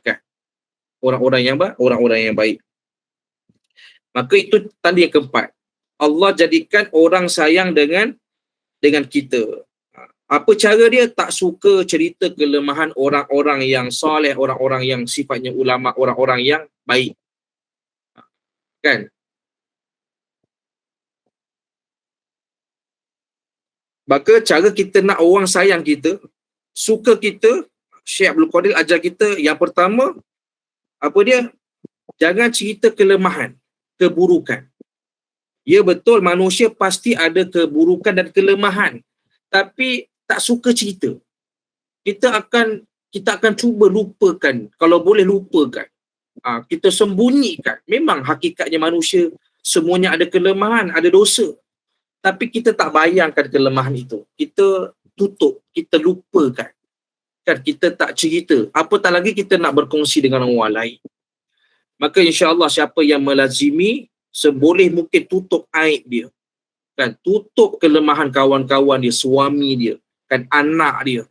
Kan? Orang-orang yang baik. Maka itu tanda yang keempat. Allah jadikan orang sayang dengan kita. Apa cara dia? Tak suka cerita kelemahan orang-orang yang soleh, orang-orang yang sifatnya ulama, orang-orang yang baik. Kan? Maka cara kita nak orang sayang kita, suka kita, Syekh Abdul Qadir ajar kita, yang pertama, apa dia? Jangan cerita kelemahan, keburukan. Ya betul, manusia pasti ada keburukan dan kelemahan. Tapi tak suka cerita. Kita akan cuba lupakan, kalau boleh lupakan. Kita sembunyikan. Memang hakikatnya manusia semuanya ada kelemahan, ada dosa. Tapi kita tak bayangkan kelemahan itu. Kita tutup, kita lupakan. Kan kita tak cerita. Apatah lagi kita nak berkongsi dengan orang lain. Maka insya-Allah siapa yang melazimi, seboleh mungkin tutup aib dia. Kan tutup kelemahan kawan-kawan dia, suami dia, kan anak dia.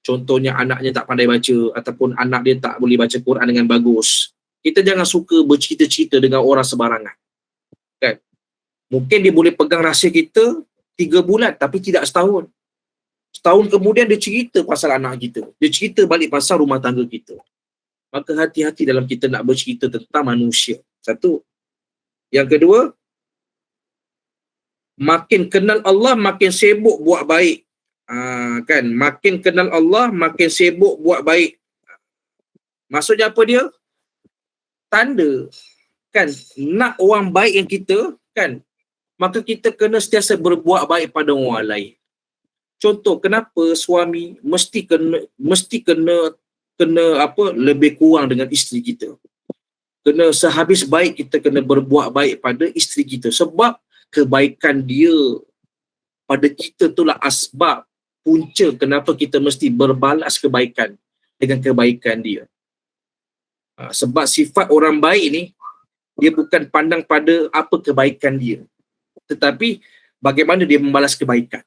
Contohnya anaknya tak pandai baca ataupun anak dia tak boleh baca Quran dengan bagus. Kita jangan suka bercerita-cerita dengan orang sembarangan. Kan? Mungkin dia boleh pegang rahsia kita 3 bulan tapi tidak setahun. Setahun kemudian dia cerita pasal anak kita. Dia cerita balik pasal rumah tangga kita. Maka hati-hati dalam kita nak bercerita tentang manusia. Satu. Yang kedua, makin kenal Allah, makin sibuk buat baik. Kan? Makin kenal Allah, makin sibuk buat baik. Maksudnya apa dia? Tanda. Kan? Nak orang baik yang kita, kan? Maka kita kena sentiasa berbuat baik pada orang lain. Contoh, kenapa suami mesti kena lebih kurang dengan isteri kita? Kena sehabis baik kita kena berbuat baik pada isteri kita. Sebab kebaikan dia pada kita itulah asbab punca kenapa kita mesti berbalas kebaikan dengan kebaikan dia. Sebab sifat orang baik ni, dia bukan pandang pada apa kebaikan dia, tetapi bagaimana dia membalas kebaikan.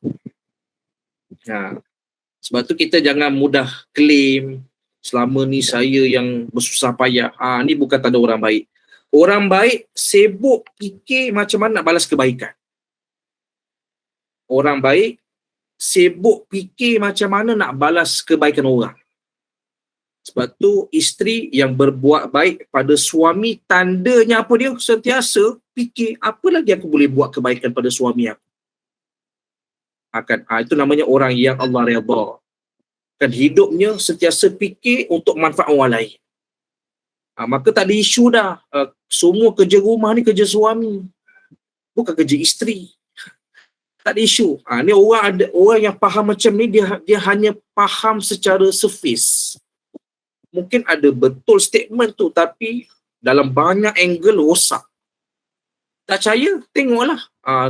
Sebab tu kita jangan mudah claim selama ni saya yang bersusah payah. Ni bukan tanda orang baik. Orang baik sibuk fikir macam mana nak balas kebaikan. Orang baik sibuk fikir macam mana nak balas kebaikan orang. Sebab tu isteri yang berbuat baik pada suami, tandanya apa dia? Sentiasa fikir apa lagi aku boleh buat kebaikan pada suami aku. Itu namanya orang yang Allah redha. Kan hidupnya sentiasa fikir untuk manfaat orang lain. Maka tak ada isu dah. Semua kerja rumah ni kerja suami, bukan kerja isteri. Tak ada isu. Ni orang yang faham macam ni, dia hanya faham secara surface. Mungkin ada betul statement tu, tapi dalam banyak angle rosak. Tak percaya? Tengoklah.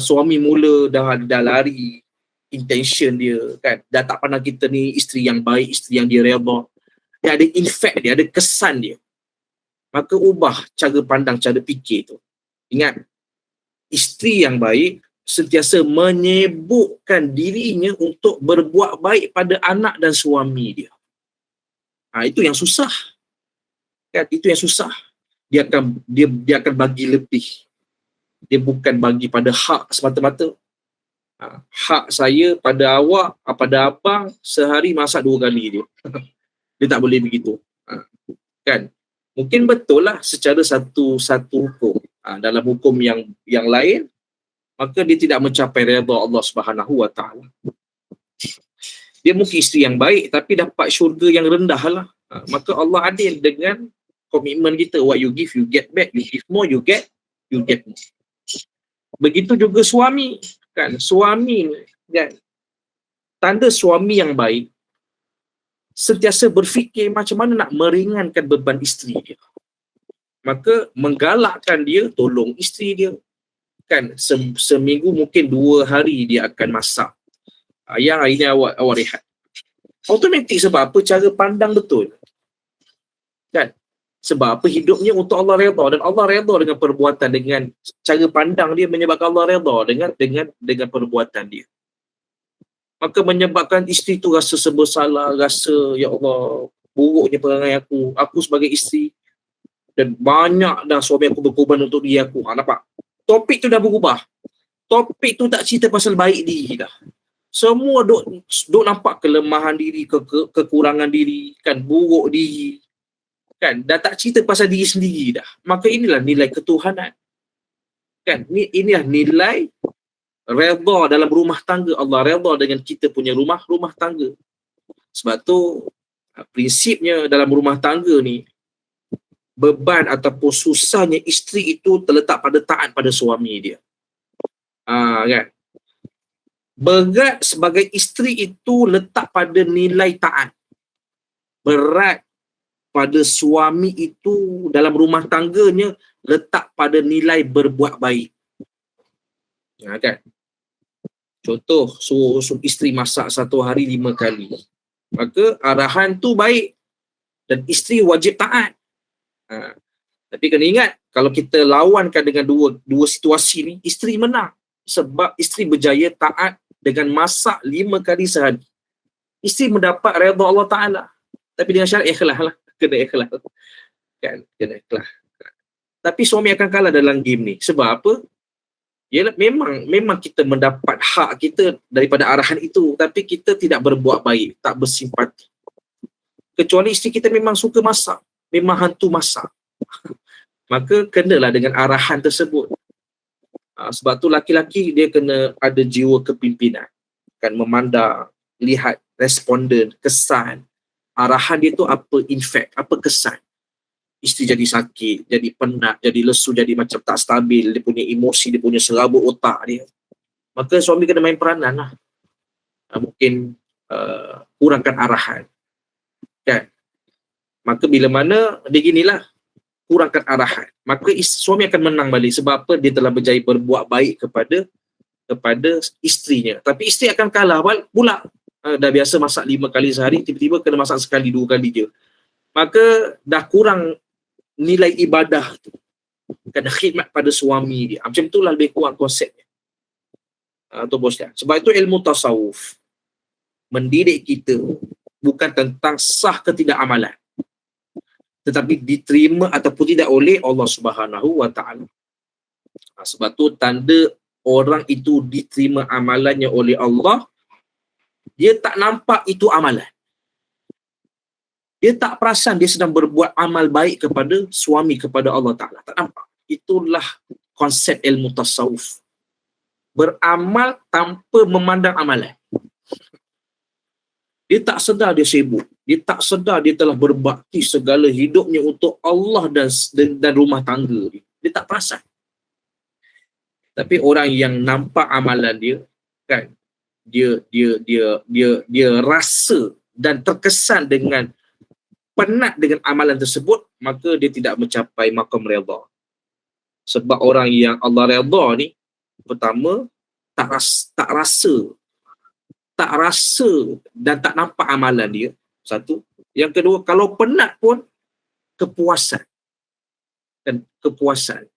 Suami mula dah lari intention dia, kan. Dah tak pandang kita ni isteri yang baik, isteri yang dia redha. Dia ada effect dia, ada kesan dia. Maka ubah cara pandang, cara fikir tu. Ingat, isteri yang baik sentiasa menyibukkan dirinya untuk berbuat baik pada anak dan suami dia. Itu yang susah. Kan? Itu yang susah. Dia akan bagi lebih. Dia bukan bagi pada hak semata-mata. Hak saya pada awak, pada abang, sehari masak 2 kali dia. Dia tak boleh begitu. Kan? Mungkin betul lah secara satu hukum. Dalam hukum yang lain, maka dia tidak mencapai redha Allah Subhanahu Wa Taala. Dia mungkin isteri yang baik tapi dapat syurga yang rendah lah. Maka Allah adil dengan komitmen kita. What you give, you get back. You give more, you get more. Begitu juga suami. Kan? Suami kan? Tanda suami yang baik sentiasa berfikir macam mana nak meringankan beban isteri dia. Maka menggalakkan dia, tolong isteri dia. Kan? Seminggu mungkin 2 hari dia akan masak. Yang hari ni awak rehat. Automatik sebab apa? Cara pandang betul. Kan? Sebab apa? Hidupnya untuk Allah redha, dan Allah redha dengan perbuatan, dengan cara pandang dia menyebabkan Allah redha dengan perbuatan dia. Maka menyebabkan isteri tu rasa bersalah, rasa ya Allah, buruknya perangai aku sebagai isteri, dan banyak dah suami aku berkorban untuk diri aku. Nampak? Topik tu dah berubah. Topik tu tak cerita pasal baik diri dah. Semua duk nampak kelemahan diri, kekurangan diri, kan, buruk diri. Kan, dah tak cerita pasal diri sendiri dah. Maka inilah nilai ketuhanan. Kan, inilah nilai redha dalam rumah tangga. Allah redha dengan kita punya rumah tangga. Sebab tu prinsipnya dalam rumah tangga ni, beban ataupun susahnya isteri itu terletak pada taat pada suami dia. Kan? Berat sebagai isteri itu letak pada nilai taat. Berat pada suami itu dalam rumah tangganya letak pada nilai berbuat baik. Kan? Contoh, suruh isteri masak 1 hari 5 kali. Maka arahan tu baik dan isteri wajib taat. Tapi kena ingat, kalau kita lawankan dengan dua situasi ni, isteri menang. Sebab isteri berjaya taat dengan masak 5 kali sehari. Isteri mendapat redha Allah Ta'ala. Tapi dengan syarat ikhlas lah. Kena ikhlas. Kan? Kena ikhlas. Tapi suami akan kalah dalam game ni. Sebab apa? Yalah, memang kita mendapat hak kita daripada arahan itu, tapi kita tidak berbuat baik, tak bersimpati. Kecuali isteri kita memang suka masak, memang hantu masak. Maka kenalah dengan arahan tersebut. Sebab tu laki-laki dia kena ada jiwa kepimpinan. Kan, memandang, lihat responden, kesan. Arahan dia tu apa impact, apa kesan. Isteri jadi sakit, jadi penat, jadi lesu, jadi macam tak stabil. Dia punya emosi, dia punya serabut otak dia. Maka suami kena main peranan lah. Mungkin kurangkan arahan. Kan? Maka bila mana dia ginilah, kurangkan arahan. Maka suami akan menang balik. Sebab apa? Dia telah berjaya berbuat baik kepada kepada isterinya. Tapi isteri akan kalah pula. Dah biasa masak 5 kali sehari, tiba-tiba kena masak sekali 2 kali je. Maka dah kurang nilai ibadah tu. Kena khidmat pada suami dia. Macam itulah lebih kurang konsepnya. Tu bos dia. Sebab itu ilmu tasawuf mendidik kita bukan tentang sah ke tidak amalan, tetapi diterima ataupun tidak oleh Allah Subhanahu wa taala. Sebab tu tanda orang itu diterima amalannya oleh Allah, dia tak nampak itu amalan. Dia tak perasan dia sedang berbuat amal baik kepada suami, kepada Allah Ta'ala. Tak nampak. Itulah konsep ilmu tasawuf. Beramal tanpa memandang amalan. Dia tak sedar dia sibuk. Dia tak sedar dia telah berbakti segala hidupnya untuk Allah dan rumah tangga dia. Dia tak perasan. Tapi orang yang nampak amalan dia, kan, dia rasa dan terkesan dengan penat dengan amalan tersebut, maka dia tidak mencapai maqam redha. Sebab orang yang Allah redha ni, pertama, tak rasa dan tak nampak amalan dia. Satu. Yang kedua, kalau penat pun kepuasan. Kan, kepuasan.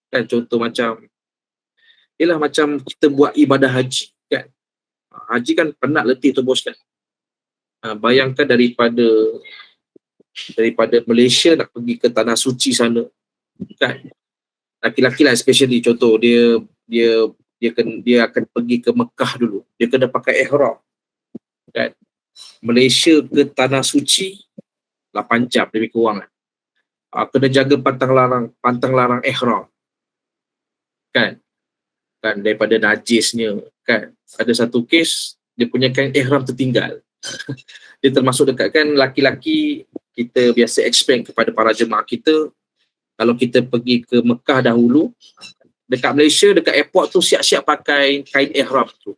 Kan contoh macam, ialah macam kita buat ibadah haji, kan. Haji kan penat letih tu bos, kan. Bayangkan daripada Malaysia nak pergi ke tanah suci sana, kan. Laki-laki lah especially, contoh dia akan pergi ke Mekah dulu. Dia kena pakai ihram, kan. Malaysia ke tanah suci 8 jam lebih kurang, kan. Kena jaga pantang larang ihram, kan daripada najisnya, kan. Ada satu kes dia punya kain ihram tertinggal. Dia termasuk dekat, kan, laki-laki kita biasa explain kepada para jemaah kita, kalau kita pergi ke Mekah dahulu, dekat Malaysia, dekat airport tu siap-siap pakai kain ihram tu.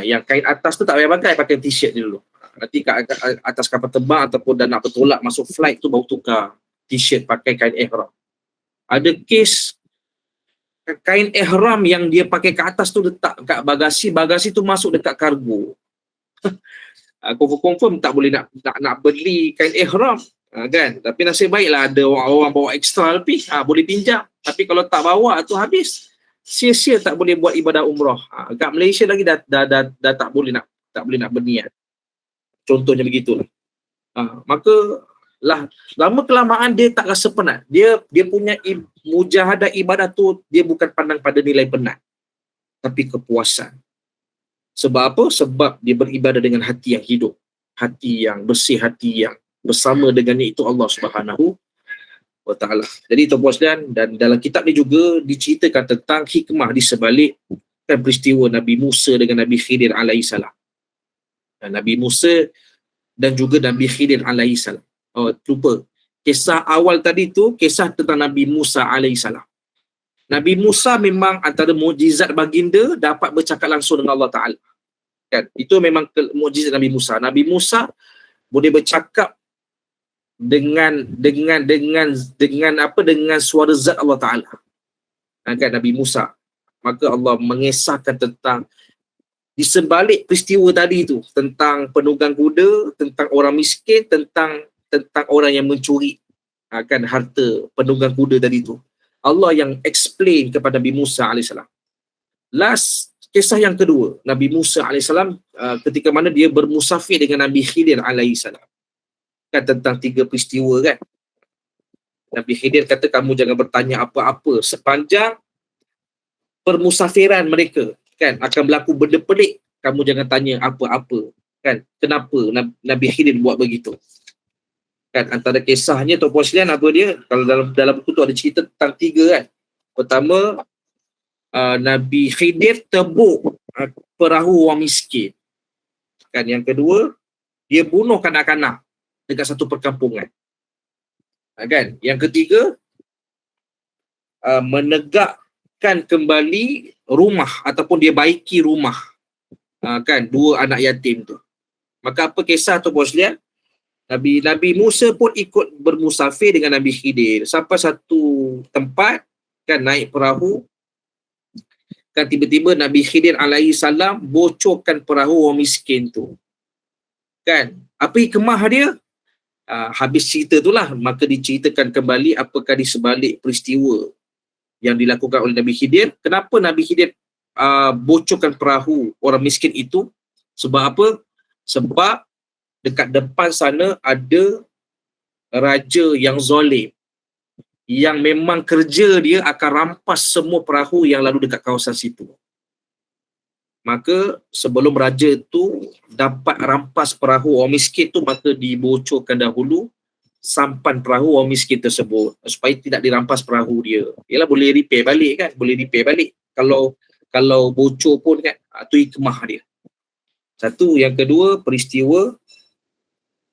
Yang kain atas tu tak payah pakai t-shirt je dulu. Nanti kat atas kapal terbang ataupun dah nak bertolak masuk flight tu baru tukar t-shirt pakai kain ihram. Ada kes kain ihram yang dia pakai kat atas tu letak kat bagasi tu masuk dekat kargo. Confirm tak boleh nak beli kain ihram, kan. Tapi nasib baiklah ada orang bawa ekstra lebih, boleh pinjam. Tapi kalau tak bawa tu habis, sia-sia tak boleh buat ibadah umrah. Kat Malaysia lagi dah tak boleh nak berniat. Contohnya begitulah. Maka lah lama kelamaan dia tak rasa penat. Dia punya mujahadah ibadah tu, dia bukan pandang pada nilai penat, tapi kepuasan. Sebab apa? Sebab dia beribadah dengan hati yang hidup, hati yang bersih, hati yang bersama dengannya itu Allah Subhanahu wa taala. Jadi tuan-puan sekalian, dan dalam kitab ni juga diceritakan tentang hikmah di sebalik peristiwa Nabi Musa dengan Nabi Khidir alaihissalam. Nabi Musa dan juga Nabi Khidir alaihissalam. Lupa. Kisah awal tadi tu kisah tentang Nabi Musa alaihissalam. Nabi Musa memang antara mukjizat baginda dapat bercakap langsung dengan Allah Taala. Kan? Itu memang mukjizat Nabi Musa. Nabi Musa boleh bercakap dengan suara zat Allah Taala. Kan Nabi Musa. Maka Allah mengisahkan tentang di sebalik peristiwa tadi tu, tentang penunggang kuda, tentang orang miskin, tentang orang yang mencuri kan harta penunggang kuda tadi tu. Allah yang explain kepada Nabi Musa alaihissalam. Last kisah yang kedua, Nabi Musa alaihissalam ketika mana dia bermusafir dengan Nabi Khidir alaihissalam. Kan tentang 3 peristiwa, kan. Nabi Khidir kata, kamu jangan bertanya apa-apa sepanjang permusafiran mereka, kan, akan berlaku benda pelik, kamu jangan tanya apa-apa, kan. Kenapa Nabi Khidir buat begitu? Kan antara kisahnya tuan-puan sekalian apa dia? Kalau dalam buku tu ada cerita tentang 3, kan. Pertama, Nabi Khidir tebuk perahu orang miskin. Kan yang kedua, dia bunuh kanak-kanak dekat satu perkampungan. Kan? Yang ketiga, menegakkan kembali rumah ataupun dia baiki rumah, kan, 2 anak yatim tu. Maka apa kisah tu bos dia? Nabi Musa pun ikut bermusafir dengan Nabi Khidir sampai satu tempat, kan, naik perahu. Kan tiba-tiba Nabi Khidir alaihi salam bocorkan perahu orang miskin tu. Kan? Apa hikmah dia? Habis cerita itulah maka diceritakan kembali apakah di sebalik peristiwa yang dilakukan oleh Nabi Khidir. Kenapa Nabi Khidir bocorkan perahu orang miskin itu? Sebab apa? Sebab dekat depan sana ada raja yang zalim, yang memang kerja dia akan rampas semua perahu yang lalu dekat kawasan situ. Maka sebelum raja tu dapat rampas perahu orang miskin tu, maka dibocorkan dahulu sampan perahu orang miskin tersebut supaya tidak dirampas perahu dia. Yalah, boleh repair balik kan, boleh repair balik kalau bocor pun kan. Tu hikmah dia. Satu. Yang kedua, peristiwa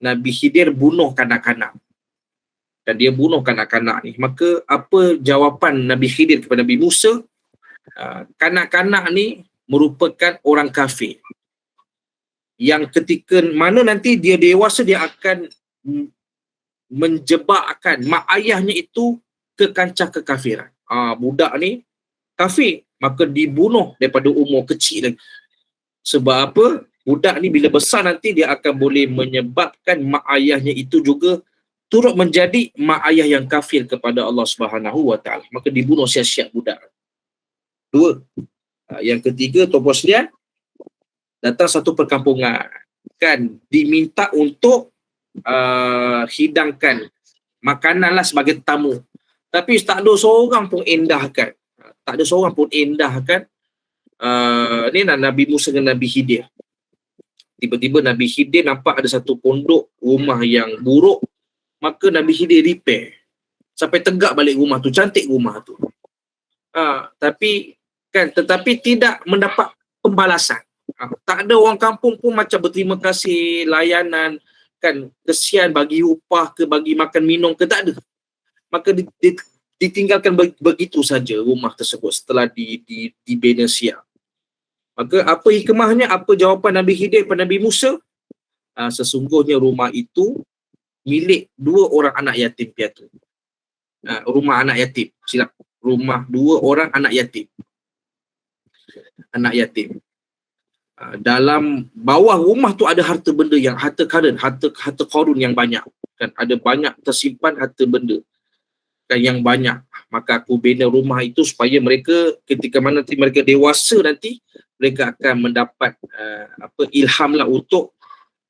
Nabi Khidir bunuh kanak-kanak. Dan dia bunuh kanak-kanak ni. Maka apa jawapan Nabi Khidir kepada Nabi Musa? Kanak-kanak ni merupakan orang kafir yang ketika mana nanti dia dewasa dia akan menjebakkan mak ayahnya itu ke kancah kekafiran. Budak ni kafir, maka dibunuh daripada umur kecil lagi. Sebab apa? Budak ni bila besar nanti dia akan boleh menyebabkan mak ayahnya itu juga turut menjadi mak ayah yang kafir kepada Allah Subhanahu Wa Taala. Maka dibunuh siap-siap budak. Dua. Yang ketiga, tuan-puan sekalian, datang satu perkampungan kan, diminta untuk hidangkan makanan lah sebagai tamu, tapi tak ada seorang pun endahkan, ni Nabi Musa dengan Nabi Khidir. Tiba-tiba Nabi Khidir nampak ada satu pondok rumah yang buruk, maka Nabi Khidir repair sampai tegak balik rumah tu, cantik rumah tu. Tetapi tidak mendapat pembalasan. Tak ada orang kampung pun macam berterima kasih, layanan, kan, kesian, bagi upah ke, bagi makan minum ke, tak ada. Maka ditinggalkan begitu saja rumah tersebut setelah dibina siap. Maka apa hikmahnya? Apa jawapan Nabi Khidir kepada Nabi Musa? Sesungguhnya rumah itu milik dua orang anak yatim piatu. Rumah anak yatim, silap. Rumah dua orang anak yatim. Dalam bawah rumah tu ada harta benda yang harta karun yang banyak kan, ada banyak tersimpan harta benda kan yang banyak. Maka aku bina rumah itu supaya mereka ketika mana nanti mereka dewasa nanti mereka akan mendapat ilham lah untuk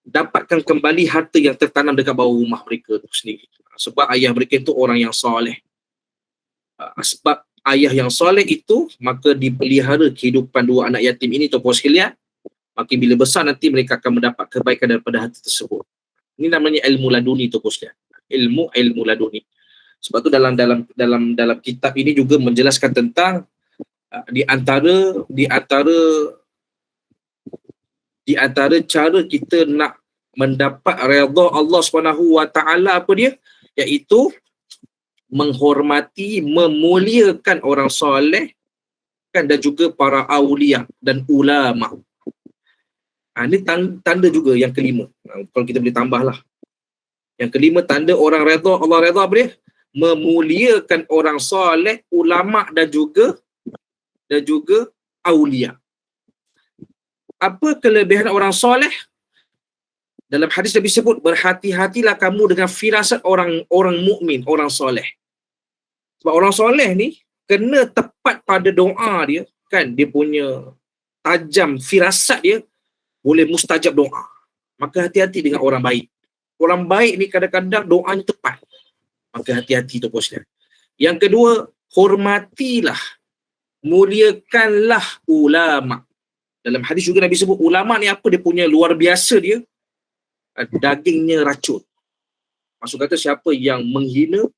dapatkan kembali harta yang tertanam dekat bawah rumah mereka tu sendiri. Sebab ayah mereka itu orang yang soleh. Sebab ayah yang soleh itu, maka dipelihara kehidupan dua anak yatim ini, tuan-puan sekalian. Maka bila besar nanti mereka akan mendapat kebaikan daripada harta tersebut. Ini namanya ilmu laduni, tuan-puan sekalian. Ilmu laduni. Sebab tu dalam kitab ini juga menjelaskan tentang di antara cara kita nak mendapat redha Allah Subhanahu Wa Taala apa dia? Iaitu menghormati, memuliakan orang soleh kan, dan juga para awliya dan ulama. Ini tanda juga yang kelima. Kalau kita boleh tambahlah. Yang kelima, tanda orang redha, Allah redha apa dia? Memuliakan orang soleh, ulama dan juga awliya. Apa kelebihan orang soleh? Dalam hadis Nabi sebut, berhati-hatilah kamu dengan firasat orang mukmin, orang soleh. Sebab orang soleh ni kena tepat pada doa dia kan, dia punya tajam firasat dia boleh mustajab doa. Maka hati-hati dengan orang baik. Orang baik ni kadang-kadang doanya tepat. Maka hati-hati tu bos dia. Yang kedua, hormatilah, muliakanlah ulama. Dalam hadis juga Nabi sebut ulama ni apa dia punya luar biasa dia, dagingnya racun. Maksud kata siapa yang menghina,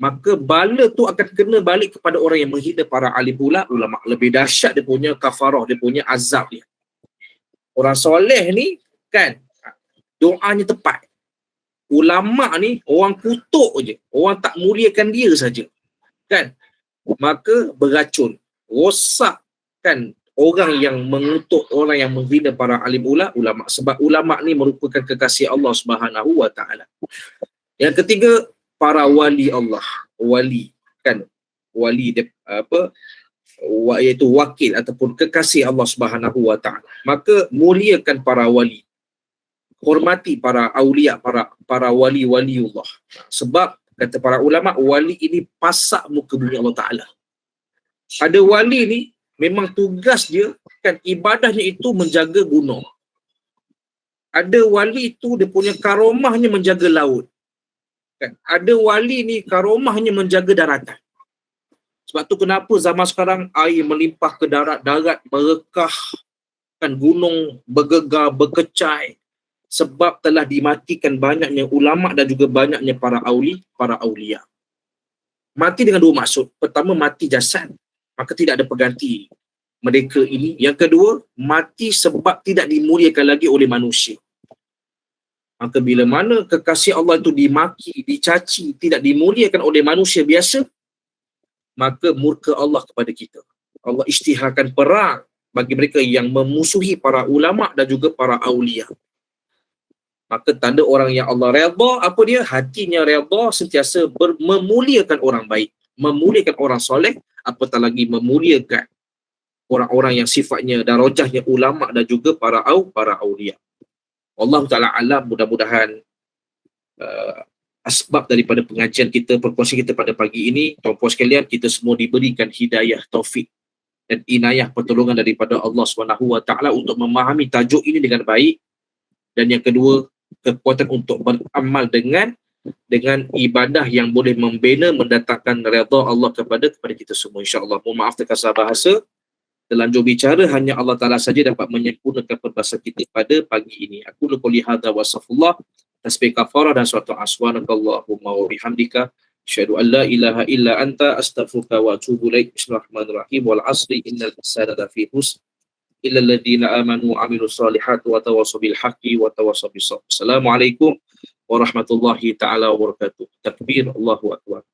maka bala tu akan kena balik kepada orang yang menghina para alim ulama. Lebih dahsyat dia punya kafarah, dia punya azab dia. Orang soleh ni kan, doanya tepat. Ulama ni orang kutuk je, orang tak muliakan dia saja kan, maka beracun, rosak kan orang yang mengutuk, orang yang menghina para alim ulama. Sebab ulama ni merupakan kekasih Allah Subhanahu Wa Taala. Yang ketiga, para wali Allah, wali kan, wali iaitu wakil ataupun kekasih Allah Subhanahu wa taala. Maka muliakan para wali, hormati para aulia, para wali-waliullah. Sebab kata para ulama, wali ini pasak muka bumi Allah Taala. Ada wali ni memang tugas dia kan, ibadahnya itu menjaga gunung. Ada wali itu dia punya karomahnya menjaga laut. Kan? Ada wali ni karomahnya menjaga daratan. Sebab tu kenapa zaman sekarang air melimpah ke darat, darat merekah, kan, gunung bergegar, berkecai, sebab telah dimatikan banyaknya ulama dan juga banyaknya para aulia. Mati dengan dua maksud. Pertama, mati jasad, maka tidak ada pengganti mereka ini. Yang kedua, mati sebab tidak dimuliakan lagi oleh manusia. Maka bila mana kekasih Allah itu dimaki, dicaci, tidak dimuliakan oleh manusia biasa, maka murka Allah kepada kita. Allah isytiharkan perang bagi mereka yang memusuhi para ulama dan juga para aulia. Maka tanda orang yang Allah redha, apa dia? Hatinya redha, sentiasa memuliakan orang baik, memuliakan orang soleh, apatah lagi memuliakan orang-orang yang sifatnya darajahnya ulama dan juga para aulia. Allah Ta'ala alam, mudah-mudahan asbab daripada pengajian kita, perkongsian kita pada pagi ini, tuan-puan sekalian, kita semua diberikan hidayah, taufik dan inayah pertolongan daripada Allah Subhanahu wa taala untuk memahami tajuk ini dengan baik. Dan yang kedua, kekuatan untuk beramal dengan ibadah yang boleh membina, mendatangkan redha Allah kepada kita semua, insya-Allah. Mohon maaf terkasar bahasa, terlanjur bicara, hanya Allah Ta'ala saja dapat menyempurnakan perbahasan kita pada pagi ini. Aku qouli hadza wa astaghfirullah, tasbih kafarah dan suatu aswanakallahumma wa bihamdika asyhadu an la ilaha illa anta astaghfiruka wa atubu ilaik. Bismillahirrahmanirrahim. Wal 'asri innal insana lafi khusr illa alladziina aamanu wa 'amilus solihati wa tawassaw bil haqqi wa tawassaw bis sabr. Assalamualaikum warahmatullahi taala wabarakatuh. Takbir, Allahu akbar.